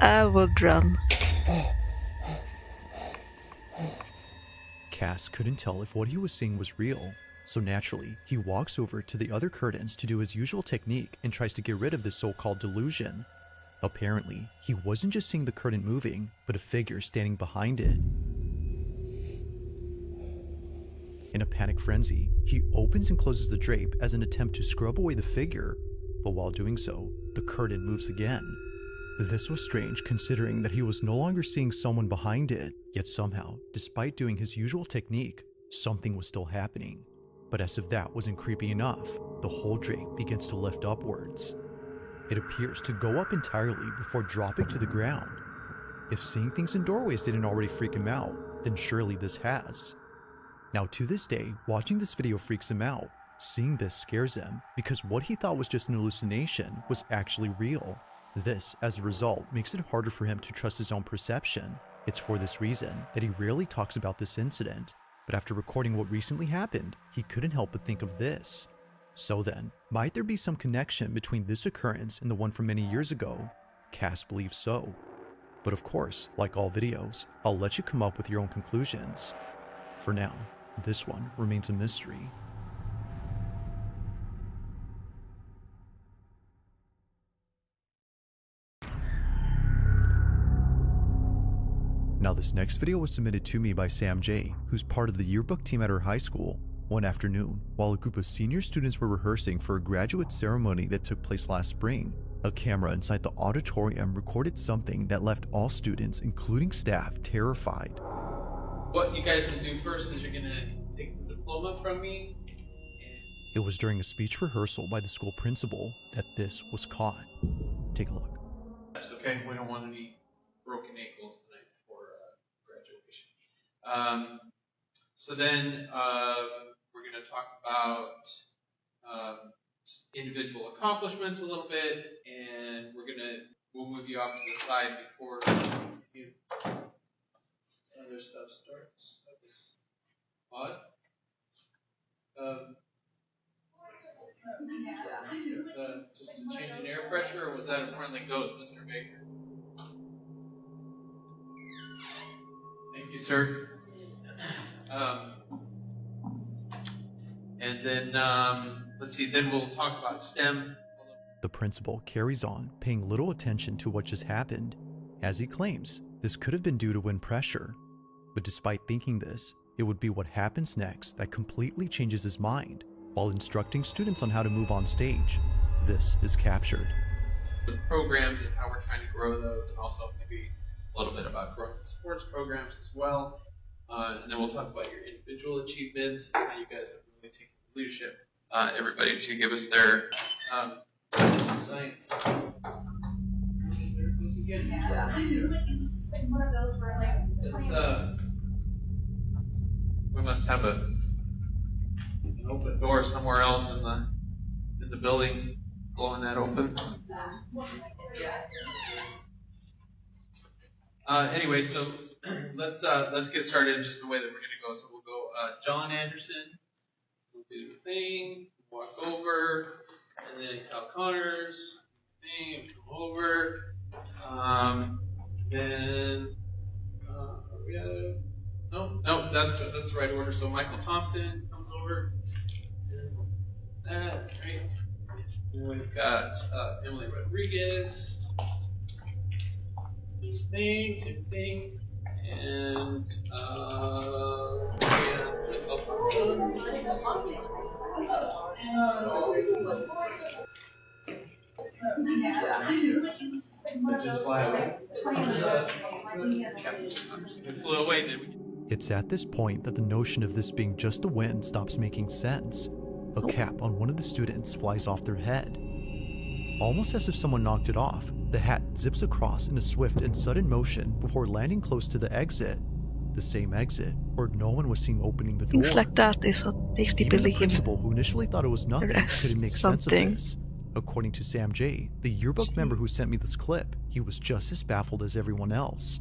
I would run. Cass couldn't tell if what he was seeing was real, so naturally, he walks over to the other curtains to do his usual technique and tries to get rid of this so-called delusion. Apparently, he wasn't just seeing the curtain moving, but a figure standing behind it. In a panic frenzy, he opens and closes the drape as an attempt to scrub away the figure, but while doing so, the curtain moves again. This was strange considering that he was no longer seeing someone behind it, yet somehow, despite doing his usual technique, something was still happening. But as if that wasn't creepy enough, the whole drape begins to lift upwards. It appears to go up entirely before dropping to the ground. If seeing things in doorways didn't already freak him out, then surely this has. Now to this day, watching this video freaks him out. Seeing this scares him because what he thought was just an hallucination was actually real. This, as a result, makes it harder for him to trust his own perception. It's for this reason that he rarely talks about this incident, but after recording what recently happened, he couldn't help but think of this. So then, might there be some connection between this occurrence and the one from many years ago? Cass believes so. But of course, like all videos, I'll let you come up with your own conclusions. For now, this one remains a mystery. Now this next video was submitted to me by Sam J, who's part of the yearbook team at her high school. One afternoon, while a group of senior students were rehearsing for a graduate ceremony that took place last spring, a camera inside the auditorium recorded something that left all students, including staff, terrified. What you guys will do first is you're going to take the diploma from me. It was during a speech rehearsal by the school principal that this was caught. Take a look. That's okay, we don't want any broken ankles tonight before graduation. So then we're going to talk about individual accomplishments a little bit, and we'll move you off to the side before other stuff starts. That was odd. Just a change in air pressure, or was that a friendly ghost, Mr. Baker? Thank you, sir. And then, let's see, then we'll talk about STEM. The principal carries on, paying little attention to what just happened. As he claims, this could have been due to wind pressure. But despite thinking this, it would be what happens next that completely changes his mind. While instructing students on how to move on stage, this is captured. The programs and how we're trying to grow those, and also maybe a little bit about growing the sports programs as well. And then we'll talk about your individual achievements and how you guys have really taken leadership. Everybody to give us their science. There it goes again. Yeah. One of those were like we must have an open door somewhere else in the building, blowing that open. Anyway, so let's get started just the way that we're going to go. So we'll go John Anderson, we'll do the thing, walk over, and then Cal Connors, thing, come over, then no, that's the right order. So Michael Thompson comes over, that right. And we've got Emily Rodriguez. Same thing, and just fly away. It flew away, did we? It's at this point that the notion of this being just the wind stops making sense. A cap on one of the students flies off their head. Almost as if someone knocked it off, the hat zips across in a swift and sudden motion before landing close to the exit. The same exit where no one was seen opening the door. Things like that is what makes me Even believe. the principal, who initially thought it was nothing, couldn't make sense of something. this. According to Sam J, the yearbook member who sent me this clip, he was just as baffled as everyone else.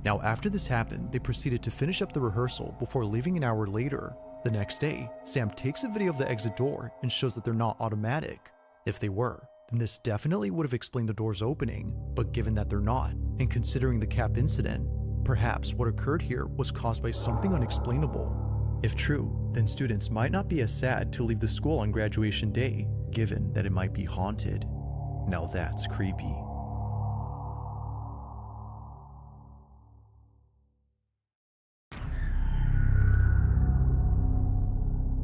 Now after this happened, they proceeded to finish up the rehearsal before leaving an hour later. The next day, Sam takes a video of the exit door and shows that they're not automatic. If they were, then this definitely would have explained the doors opening, but given that they're not, and considering the cap incident, perhaps what occurred here was caused by something unexplainable. If true, then students might not be as sad to leave the school on graduation day, given that it might be haunted. Now that's creepy.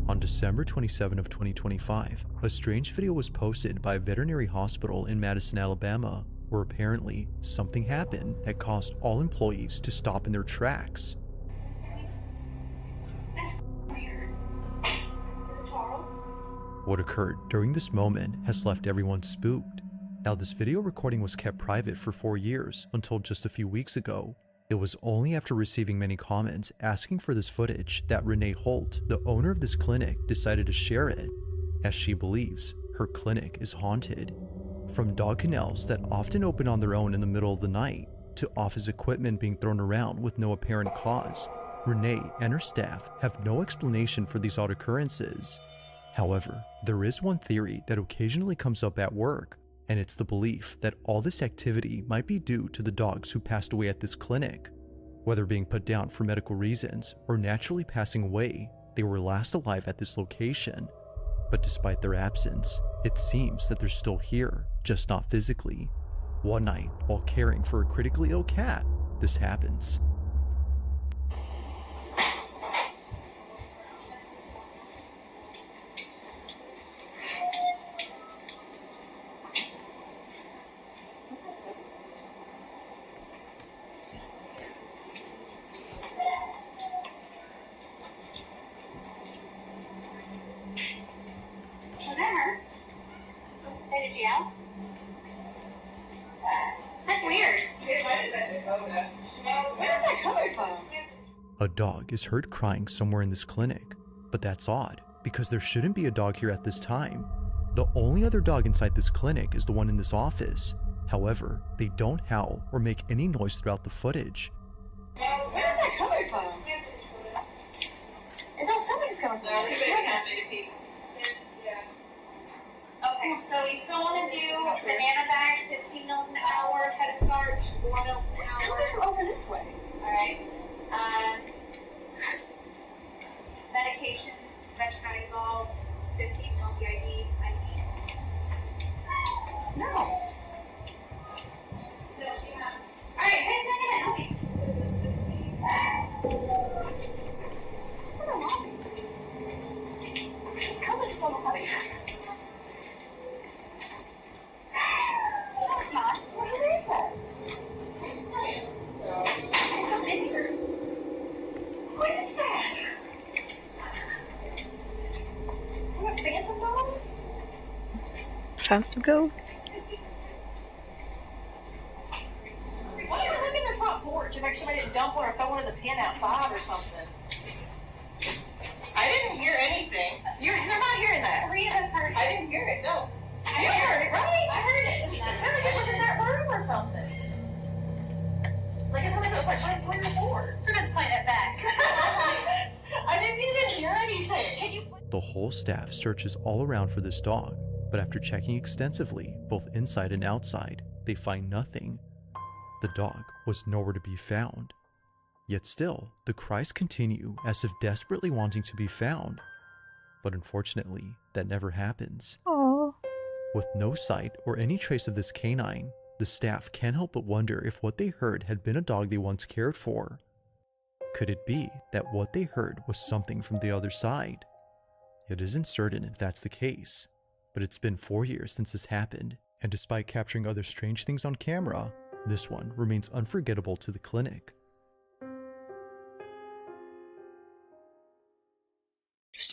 On December 27 of 2025, a strange video was posted by a veterinary hospital in Madison, Alabama, where apparently something happened that caused all employees to stop in their tracks. What occurred during this moment has left everyone spooked. Now, this video recording was kept private for 4 years until just a few weeks ago. It was only after receiving many comments asking for this footage that Renee Holt, the owner of this clinic, decided to share it, as she believes her clinic is haunted. From dog kennels that often open on their own in the middle of the night, to office equipment being thrown around with no apparent cause, Renee and her staff have no explanation for these odd occurrences. However, there is one theory that occasionally comes up at work, and it's the belief that all this activity might be due to the dogs who passed away at this clinic. Whether being put down for medical reasons or naturally passing away, they were last alive at this location. But despite their absence, it seems that they're still here, just not physically. One night, while caring for a critically ill cat, this happens. That's weird. Where is that coming from? A dog is heard crying somewhere in this clinic, but that's odd because there shouldn't be a dog here at this time. The only other dog inside this clinic is the one in this office. However, they don't howl or make any noise throughout the footage. Where is that coming from? It don't sound like it's coming from. Okay, so you still want to do banana bags, 15 mils an hour, head of starch, 4 mils an hour. It's coming from over this way. Alright. Medications, vetronidazole, 15 mil BID, IV. No. Alright, who's making that noise? What's the lobby? It's coming from the lobby. No, it's not. Who is that? It's a miniature. What is that? What, phantom ghost? Phantom ghost? Why are you looking at the front porch to make sure they didn't dump one or throw one in the pen outside or something? I didn't hear anything. You're not hearing that. Rhea has heard it. I didn't hear it, no. You heard it, right? I heard it. It sounded like it was in that room or something. Like it sounded like it was like playing 3 or 4. We're going to play that back. I didn't even hear anything. Can you... The whole staff searches all around for this dog, but after checking extensively, both inside and outside, they find nothing. The dog was nowhere to be found. Yet still, the cries continue as if desperately wanting to be found. But unfortunately, that never happens. Aww. With no sight or any trace of this canine, the staff can't help but wonder if what they heard had been a dog they once cared for. Could it be that what they heard was something from the other side? It isn't certain if that's the case, but it's been 4 years since this happened, and despite capturing other strange things on camera, this one remains unforgettable to the clinic.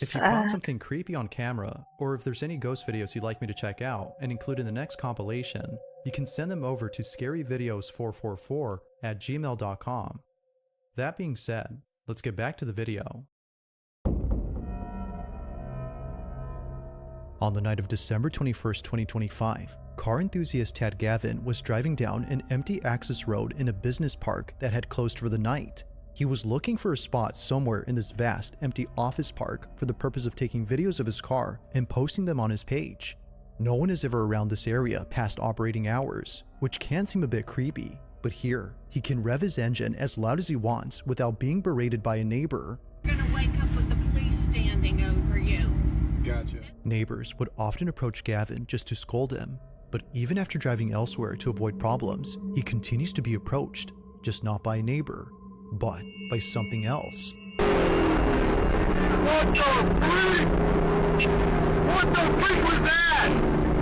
If you caught something creepy on camera, or if there's any ghost videos you'd like me to check out and include in the next compilation, you can send them over to scaryvideos444@gmail.com. That being said, let's get back to the video. On the night of December 21st, 2025, car enthusiast Tad Gavin was driving down an empty access road in a business park that had closed for the night. He was looking for a spot somewhere in this vast, empty office park for the purpose of taking videos of his car and posting them on his page. No one is ever around this area past operating hours, which can seem a bit creepy, but here, he can rev his engine as loud as he wants without being berated by a neighbor. You're gonna wake up with the police standing over you. Gotcha. Neighbors would often approach Gavin just to scold him, but even after driving elsewhere to avoid problems, he continues to be approached, just not by a neighbor, but by something else. What the freak? What the freak was that?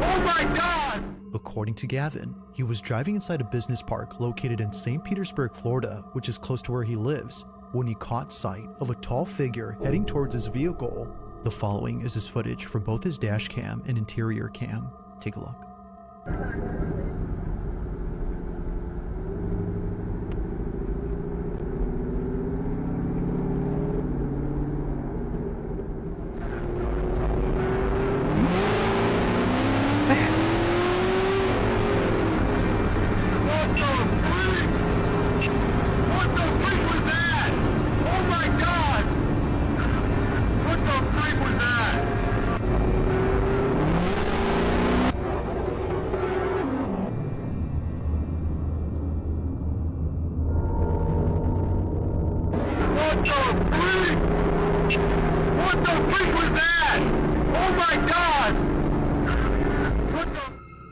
Oh my God! According to Gavin, he was driving inside a business park located in St. Petersburg, Florida, which is close to where he lives, when he caught sight of a tall figure heading towards his vehicle. The following is his footage from both his dash cam and interior cam. Take a look.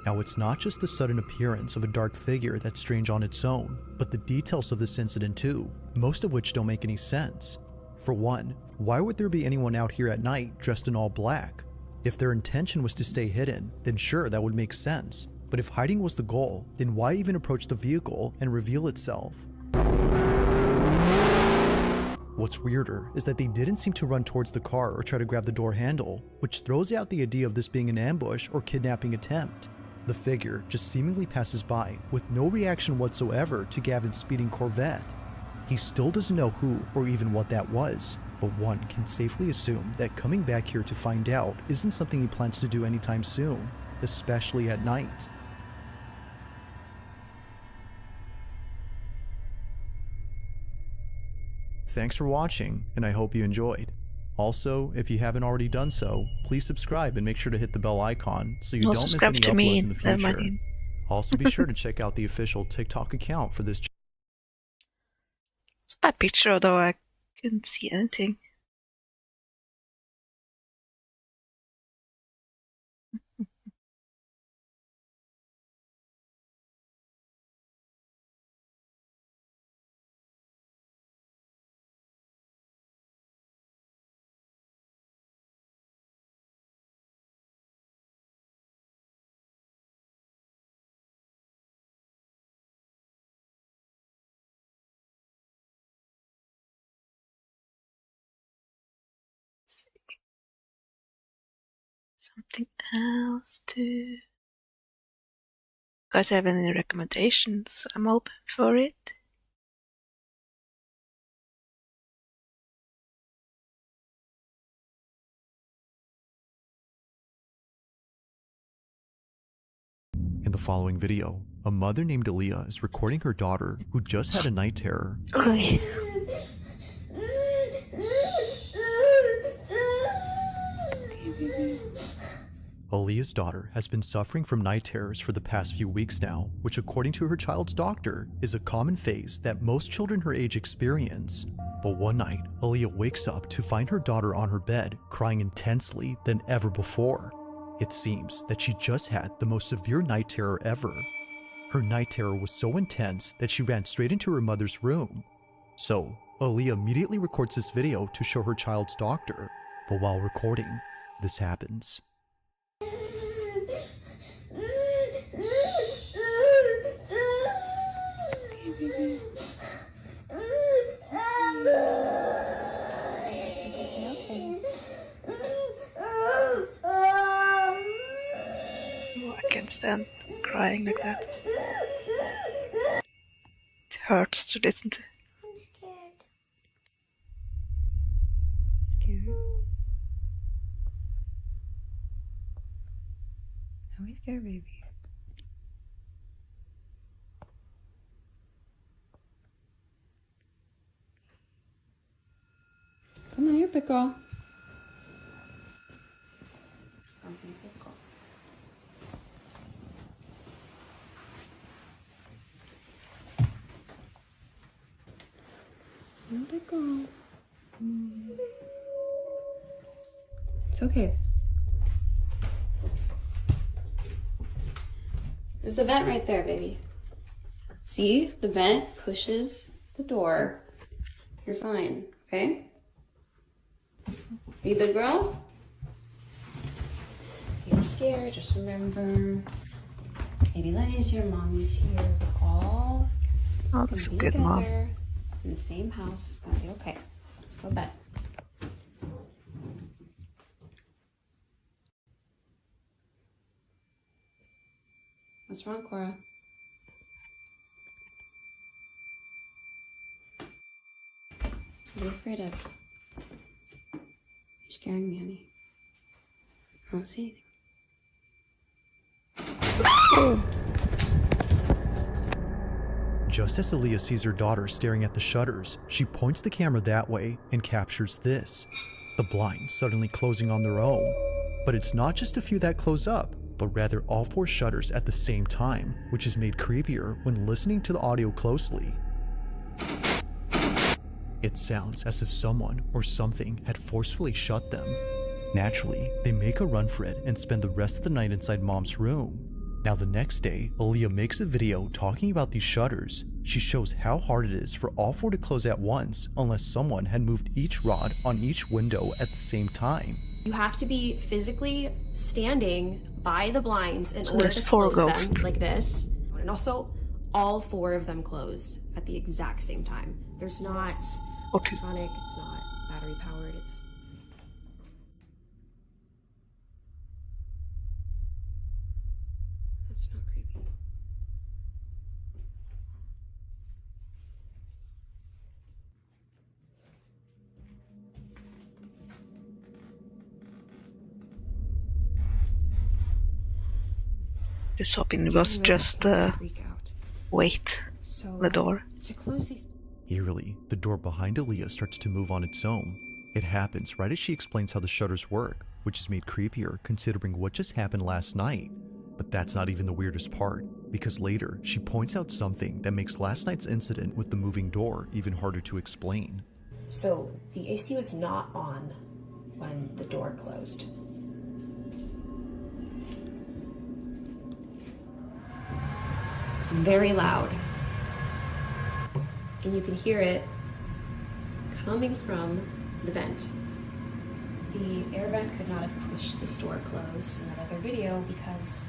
Now, it's not just the sudden appearance of a dark figure that's strange on its own, but the details of this incident too, most of which don't make any sense. For one, why would there be anyone out here at night dressed in all black? If their intention was to stay hidden, then sure, that would make sense. But if hiding was the goal, then why even approach the vehicle and reveal itself? What's weirder is that they didn't seem to run towards the car or try to grab the door handle, which throws out the idea of this being an ambush or kidnapping attempt. The figure just seemingly passes by with no reaction whatsoever to Gavin's speeding Corvette. He still doesn't know who or even what that was, but one can safely assume that coming back here to find out isn't something he plans to do anytime soon, especially at night. Thanks for watching, and I hope you enjoyed. Also, if you haven't already done so, please subscribe and make sure to hit the bell icon so you don't miss any uploads in the future. Also, be sure to check out the official TikTok account for this. It's a bad picture, although I couldn't see anything. See. Something else to... You guys have any recommendations? I'm open for it. In the following video, a mother named Aaliyah is recording her daughter who just had a night terror. Aaliyah's daughter has been suffering from night terrors for the past few weeks now, which according to her child's doctor is a common phase that most children her age experience. But one night, Aaliyah wakes up to find her daughter on her bed crying intensely than ever before. It seems that she just had the most severe night terror ever. Her night terror was so intense that she ran straight into her mother's room. So, Aaliyah immediately records this video to show her child's doctor. But while recording, this happens. I can't stand crying like that. It hurts to listen to. I'm scared. Scared? Are we scared, baby? Come on here, Pickle. Come here, Pickle. Good girl. It's okay. There's the vent right there, baby. See? The vent pushes the door. You're fine, okay? Are you a big girl? You're scared, just remember. Baby Lenny's here, Mommy's here. We're all that's a be good together mom. in the same house. It's gonna be okay. Let's go to bed. What's wrong, Cora? What are you afraid of? You're scaring me, honey. I don't see anything. Just as Aaliyah sees her daughter staring at the shutters, she points the camera that way and captures this. The blinds suddenly closing on their own. But it's not just a few that close up, but rather all 4 shutters at the same time, which is made creepier when listening to the audio closely. It sounds as if someone or something had forcefully shut them. Naturally, they make a run for it and spend the rest of the night inside Mom's room. Now the next day, Aaliyah makes a video talking about these shutters. She shows how hard it is for all 4 to close at once unless someone had moved each rod on each window at the same time. You have to be physically standing by the blinds in So order there's to 4 close ghosts. them like this. And also, all 4 of them closed at the exact same time. There's not electronic, it's not battery powered, it's... That's not creepy. Just hoping it was just weight on the door. To close these... Eerily, the door behind Aaliyah starts to move on its own. It happens right as she explains how the shutters work, which is made creepier considering what just happened last night. But that's not even the weirdest part, because later she points out something that makes last night's incident with the moving door even harder to explain. So, the AC was not on when the door closed. It's very loud. And you can hear it coming from the vent. The air vent could not have pushed this door closed in that other video because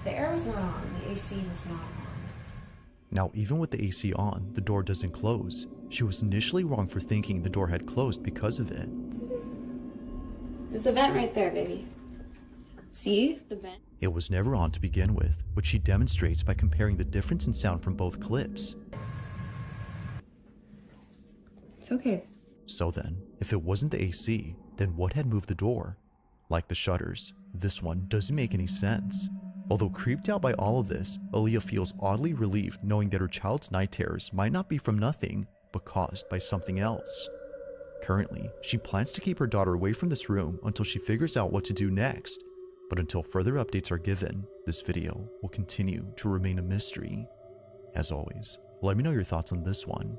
the air was not on, the AC was not on. Now, even with the AC on, the door doesn't close. She was initially wrong for thinking the door had closed because of it. There's the vent right there, baby. See? The vent. It was never on to begin with, which she demonstrates by comparing the difference in sound from both clips. It's okay. So then, if it wasn't the AC, then what had moved the door? Like the shutters, this one doesn't make any sense. Although creeped out by all of this, Aaliyah feels oddly relieved knowing that her child's night terrors might not be from nothing, but caused by something else. Currently, she plans to keep her daughter away from this room until she figures out what to do next. But until further updates are given, this video will continue to remain a mystery. As always, let me know your thoughts on this one.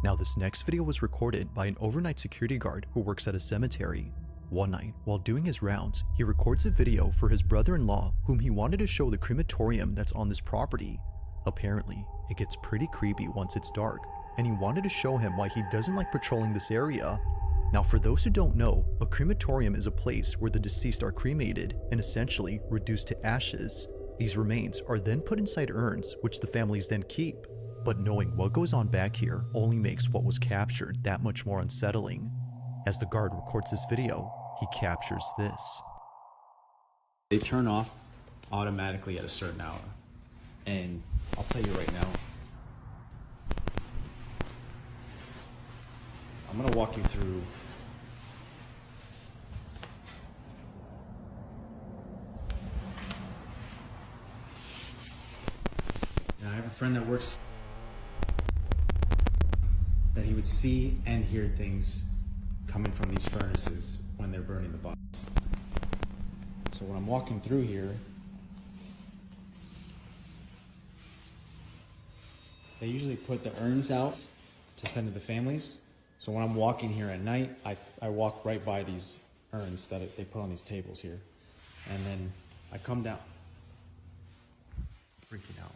Now, this next video was recorded by an overnight security guard who works at a cemetery. One night, while doing his rounds, he records a video for his brother-in-law whom he wanted to show the crematorium that's on this property. Apparently, it gets pretty creepy once it's dark, and he wanted to show him why he doesn't like patrolling this area. Now, for those who don't know, a crematorium is a place where the deceased are cremated and essentially reduced to ashes. These remains are then put inside urns, which the families then keep. But knowing what goes on back here only makes what was captured that much more unsettling. As the guard records this video, he captures this. They turn off automatically at a certain hour. And I'll tell you right now, I'm gonna walk you through now. I have a friend that works that he would see and hear things coming from these furnaces when they're burning the bodies. So when I'm walking through here, They usually put the urns out to send to the families. So when I'm walking here at night, I walk right by these urns that they put on these tables here. And then I come down. Freaking out.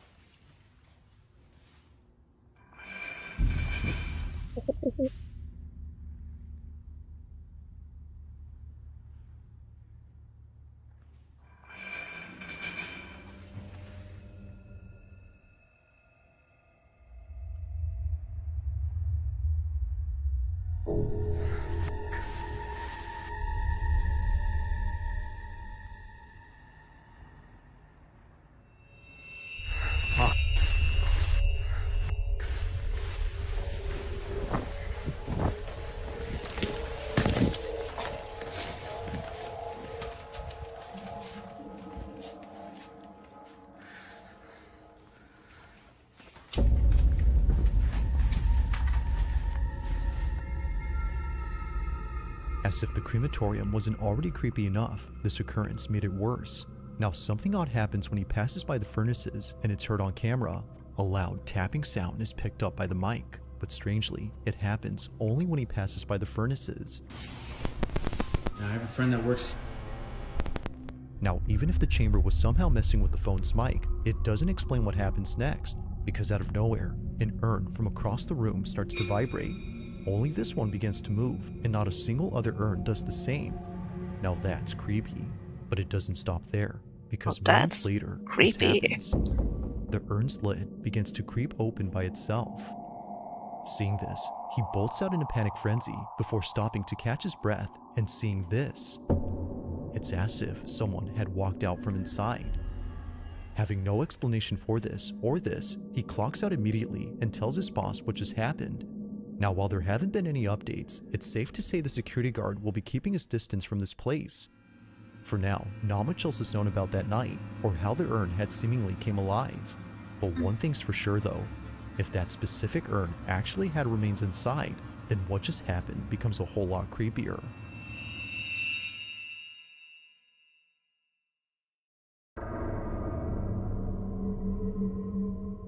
As if the crematorium wasn't already creepy enough, this occurrence made it worse. Now something odd happens when he passes by the furnaces and it's heard on camera. A loud tapping sound is picked up by the mic, but strangely, it happens only when he passes by the furnaces. Now, I have a friend that works. Now, even if the chamber was somehow messing with the phone's mic, it doesn't explain what happens next, because out of nowhere, an urn from across the room starts to vibrate. Only this one begins to move, and not a single other urn does the same. Now that's creepy, but it doesn't stop there, because moments later, this happens. The urn's lid begins to creep open by itself. Seeing this, he bolts out in a panic frenzy before stopping to catch his breath and seeing this. It's as if someone had walked out from inside. Having no explanation for this or this, he clocks out immediately and tells his boss what just happened. Now, while there haven't been any updates, it's safe to say the security guard will be keeping his distance from this place. For now, not much else is known about that night, or how the urn had seemingly came alive. But one thing's for sure though, if that specific urn actually had remains inside, then what just happened becomes a whole lot creepier.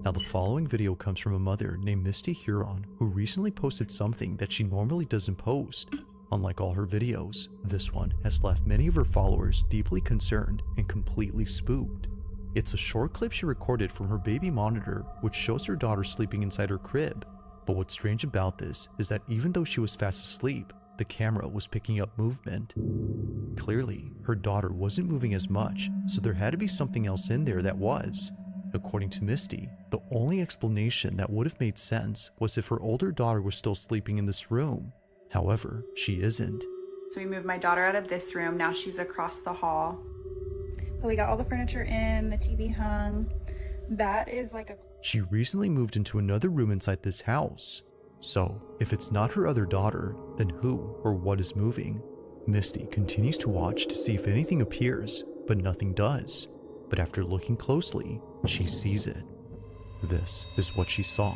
Now the following video comes from a mother named Misty Huron who recently posted something that she normally doesn't post. Unlike all her videos, this one has left many of her followers deeply concerned and completely spooked. It's a short clip she recorded from her baby monitor which shows her daughter sleeping inside her crib. But what's strange about this is that even though she was fast asleep, the camera was picking up movement. Clearly, her daughter wasn't moving as much, so there had to be something else in there that was. According to Misty, the only explanation that would have made sense was if her older daughter was still sleeping in this room. However, she isn't. So we moved my daughter out of this room. Now she's across the hall. But we got all the furniture in, the TV hung. That is like a... She recently moved into another room inside this house. So, if it's not her other daughter, then who or what is moving? Misty continues to watch to see if anything appears, but nothing does. But after looking closely, she sees it. This is what she saw.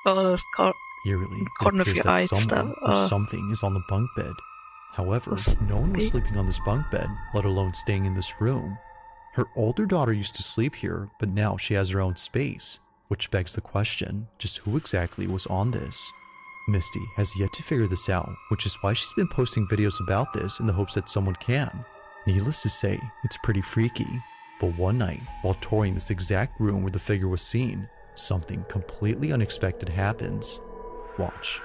Oh, those Eerily, corner it of appears your eye that stuff. someone or something is on the bunk bed. However, no one was sleeping on this bunk bed, let alone staying in this room. Her older daughter used to sleep here, but now she has her own space, which begs the question, just who exactly was on this? Misty has yet to figure this out, which is why she's been posting videos about this in the hopes that someone can. Needless to say, it's pretty freaky. But one night, while touring this exact room where the figure was seen, something completely unexpected happens. Watch.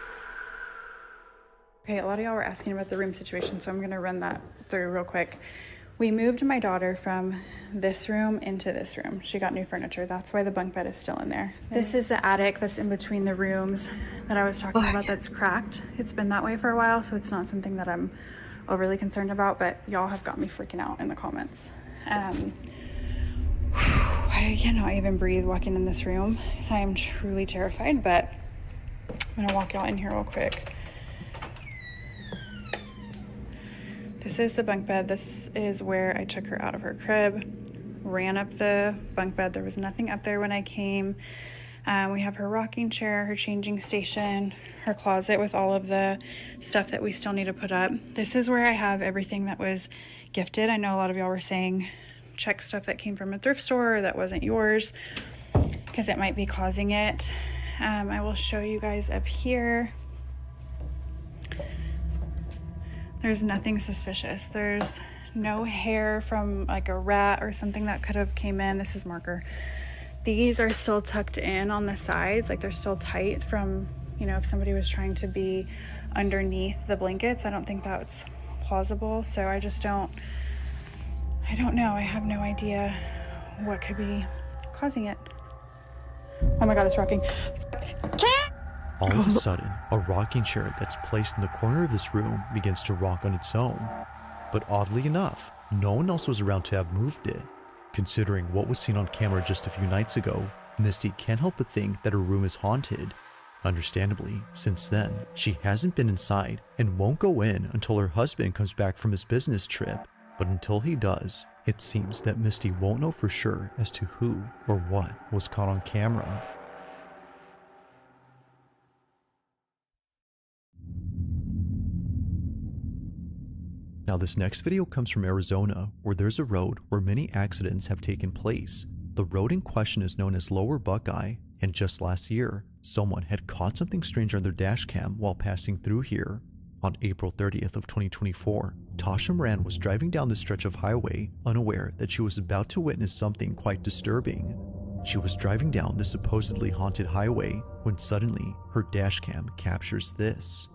Okay, a lot of y'all were asking about the room situation, so I'm gonna run that through real quick. We moved my daughter from this room into this room. She got new furniture. That's why the bunk bed is still in there. This is the attic that's in between the rooms that I was talking about that's cracked. It's been that way for a while, so it's not something that I'm overly concerned about, but y'all have got me freaking out in the comments. I cannot even breathe walking in this room because I am truly terrified, but I'm gonna walk y'all in here real quick. This is the bunk bed. This is where I took her out of her crib, ran up the bunk bed. There was nothing up there when I came. We have her rocking chair, her changing station, her closet with all of the stuff that we still need to put up. This is where I have everything that was gifted. I know a lot of y'all were saying check stuff that came from a thrift store or that wasn't yours, because it might be causing it. I will show you guys up here. There's nothing suspicious. There's no hair from like a rat or something that could have came in. This is marker. These are still tucked in on the sides, like they're still tight from, you know, if somebody was trying to be underneath the blankets. I don't think that's plausible. So I don't know. I have no idea what could be causing it. Oh my God, it's rocking. All of a sudden, a rocking chair that's placed in the corner of this room begins to rock on its own. But oddly enough, no one else was around to have moved it. Considering what was seen on camera just a few nights ago, Misty can't help but think that her room is haunted. Understandably, since then, she hasn't been inside and won't go in until her husband comes back from his business trip. But until he does, it seems that Misty won't know for sure as to who or what was caught on camera. Now this next video comes from Arizona, where there's a road where many accidents have taken place. The road in question is known as Lower Buckeye, and just last year, someone had caught something strange on their dash cam while passing through here. On April 30th of 2024, Tasha Moran was driving down the stretch of highway, unaware that she was about to witness something quite disturbing. She was driving down the supposedly haunted highway when suddenly her dash cam captures this.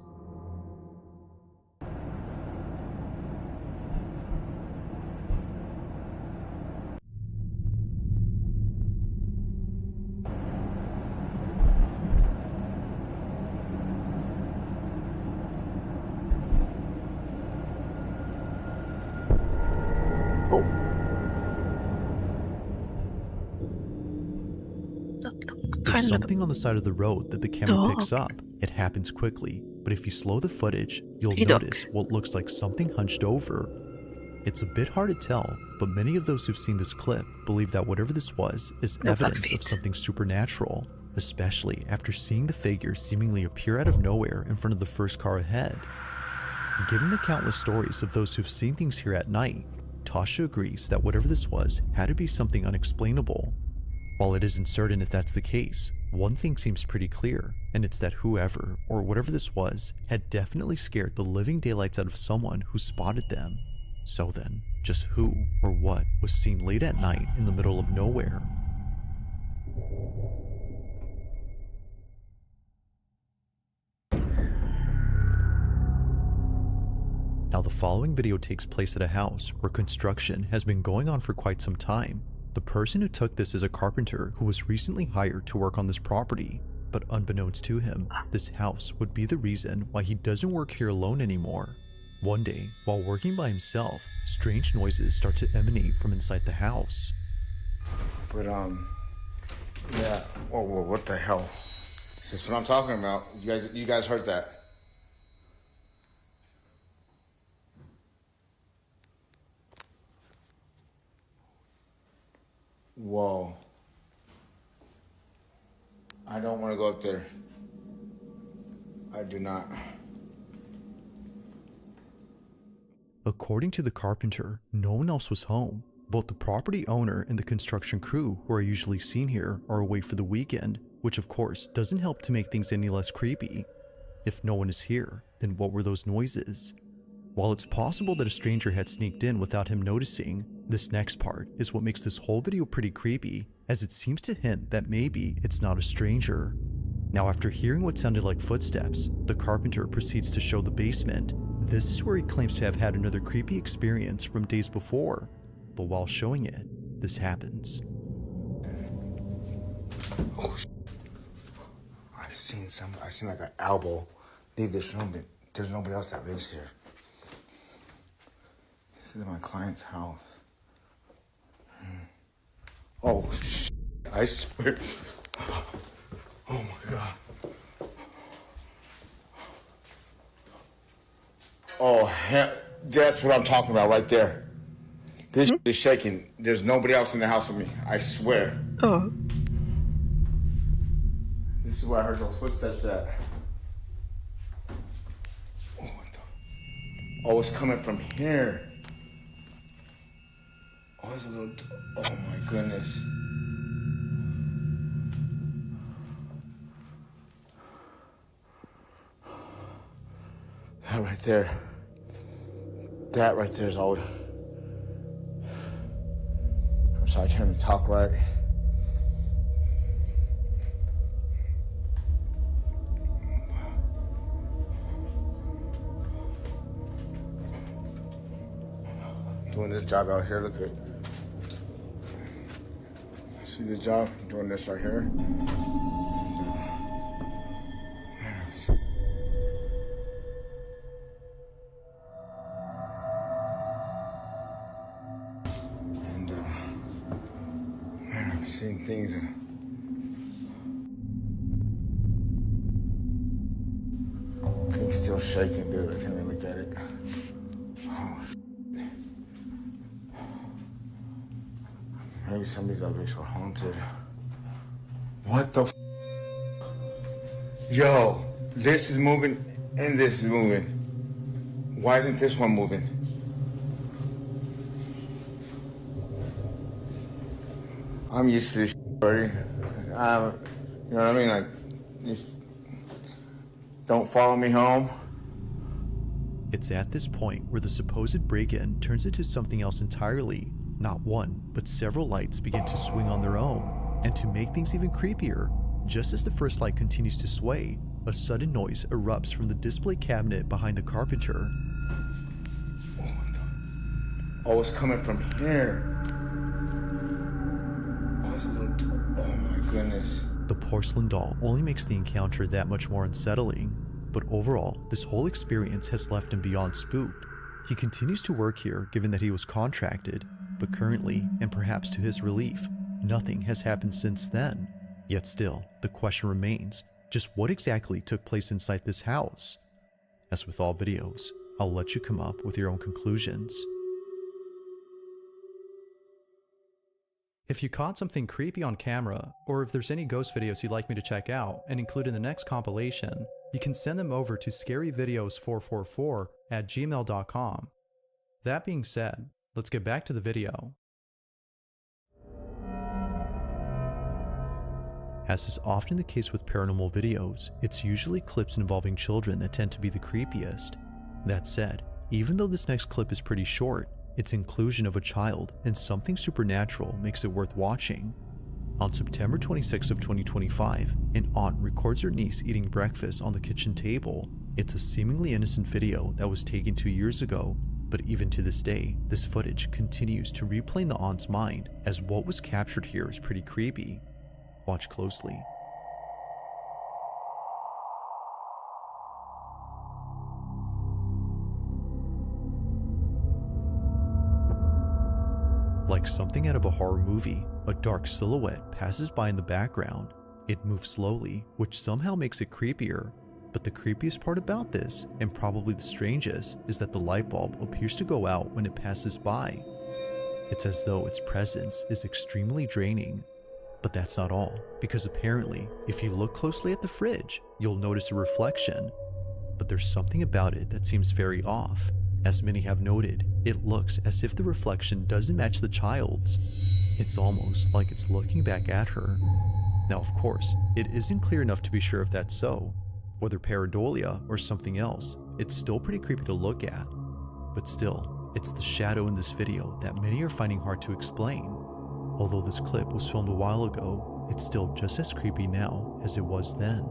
There's something on the side of the road that the camera picks up. It happens quickly, but if you slow the footage, you'll notice what looks like something hunched over. It's a bit hard to tell, but many of those who've seen this clip believe that whatever this was is evidence of something supernatural, especially after seeing the figure seemingly appear out of nowhere in front of the first car ahead. Given the countless stories of those who've seen things here at night, Tasha agrees that whatever this was had to be something unexplainable. While it isn't certain if that's the case, one thing seems pretty clear, and it's that whoever or whatever this was had definitely scared the living daylights out of someone who spotted them. So then, just who or what was seen late at night in the middle of nowhere? Now the following video takes place at a house where construction has been going on for quite some time. The person who took this is a carpenter who was recently hired to work on this property, but unbeknownst to him, this house would be the reason why he doesn't work here alone anymore. One day, while working by himself, strange noises start to emanate from inside the house. But yeah, whoa, what the hell? This is what I'm talking about. You guys heard that? Whoa. I don't want to go up there. I do not. According to the carpenter, no one else was home. Both the property owner and the construction crew who are usually seen here are away for the weekend, which of course doesn't help to make things any less creepy. If no one is here, then what were those noises? While it's possible that a stranger had sneaked in without him noticing, this next part is what makes this whole video pretty creepy, as it seems to hint that maybe it's not a stranger. Now after hearing what sounded like footsteps, the carpenter proceeds to show the basement. This is where he claims to have had another creepy experience from days before, but while showing it, this happens. Oh, I seen like an elbow leave this room, but there's nobody else that lives here. This is my client's house. Oh, I swear. Oh my God. Oh, hell. That's what I'm talking about right there. This is shaking. There's nobody else in the house with me. I swear. Oh. This is where I heard those footsteps at. Oh, it's coming from here. Oh, there's a little. Oh my goodness. That right there. That right there is always. I'm sorry, I can't even talk right. Doing this job out here, look at. See this job? I'm doing this right here. And man, I've seen things. Things still shaking, dude. I can't even look at it. Oh, maybe some of these objects were haunted. What the Yo, this is moving and this is moving. Why isn't this one moving? I'm used to this already. You know what I mean? Like, don't follow me home. It's at this point where the supposed break-in turns into something else entirely. Not one, but several lights begin to swing on their own. And to make things even creepier, just as the first light continues to sway, a sudden noise erupts from the display cabinet behind the carpenter. Oh, it's coming from here. Oh, it's a little. Oh my goodness. The porcelain doll only makes the encounter that much more unsettling, but overall, this whole experience has left him beyond spooked. He continues to work here given that he was contracted, but currently, and perhaps to his relief, nothing has happened since then. Yet still, the question remains, just what exactly took place inside this house? As with all videos, I'll let you come up with your own conclusions. If you caught something creepy on camera, or if there's any ghost videos you'd like me to check out and include in the next compilation, you can send them over to scaryvideos444@gmail.com. That being said, let's get back to the video. As is often the case with paranormal videos, it's usually clips involving children that tend to be the creepiest. That said, even though this next clip is pretty short, its inclusion of a child and something supernatural makes it worth watching. On September 26 of 2025, an aunt records her niece eating breakfast on the kitchen table. It's a seemingly innocent video that was taken 2 years ago, but even to this day, this footage continues to replay in the aunt's mind, as what was captured here is pretty creepy. Watch closely. Like something out of a horror movie, a dark silhouette passes by in the background. It moves slowly, which somehow makes it creepier. But the creepiest part about this, and probably the strangest, is that the light bulb appears to go out when it passes by. It's as though its presence is extremely draining. But that's not all, because apparently, if you look closely at the fridge, you'll notice a reflection. But there's something about it that seems very off. As many have noted, it looks as if the reflection doesn't match the child's. It's almost like it's looking back at her. Now, of course, it isn't clear enough to be sure if that's so. Whether pareidolia or something else, it's still pretty creepy to look at. But still, it's the shadow in this video that many are finding hard to explain. Although this clip was filmed a while ago, it's still just as creepy now as it was then.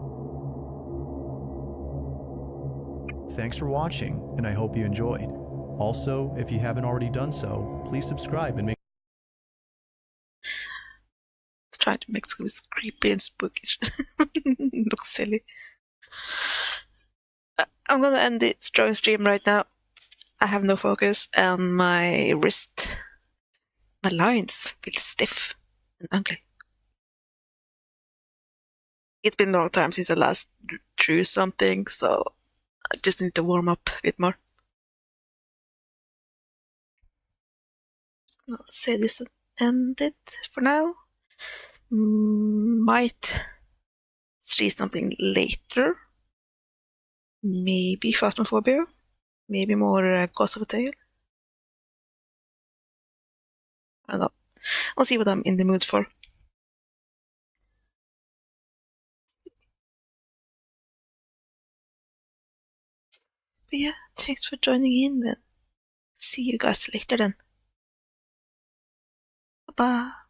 Thanks for watching, and I hope you enjoyed. Also, if you haven't already done so, please subscribe and make Trying to make it creepy and spooky. Looks silly. I'm gonna end the drawing stream right now. I have no focus and my wrist, my lines feel stiff and ugly. It's been a long time since I last drew something, so I just need to warm up a bit more. I'll say this ended for now. Might see something later. Maybe Phasmophobia. Maybe more Ghost of a Tale. I don't know. I'll see what I'm in the mood for. But yeah, thanks for joining in then. See you guys later then. Bye-bye.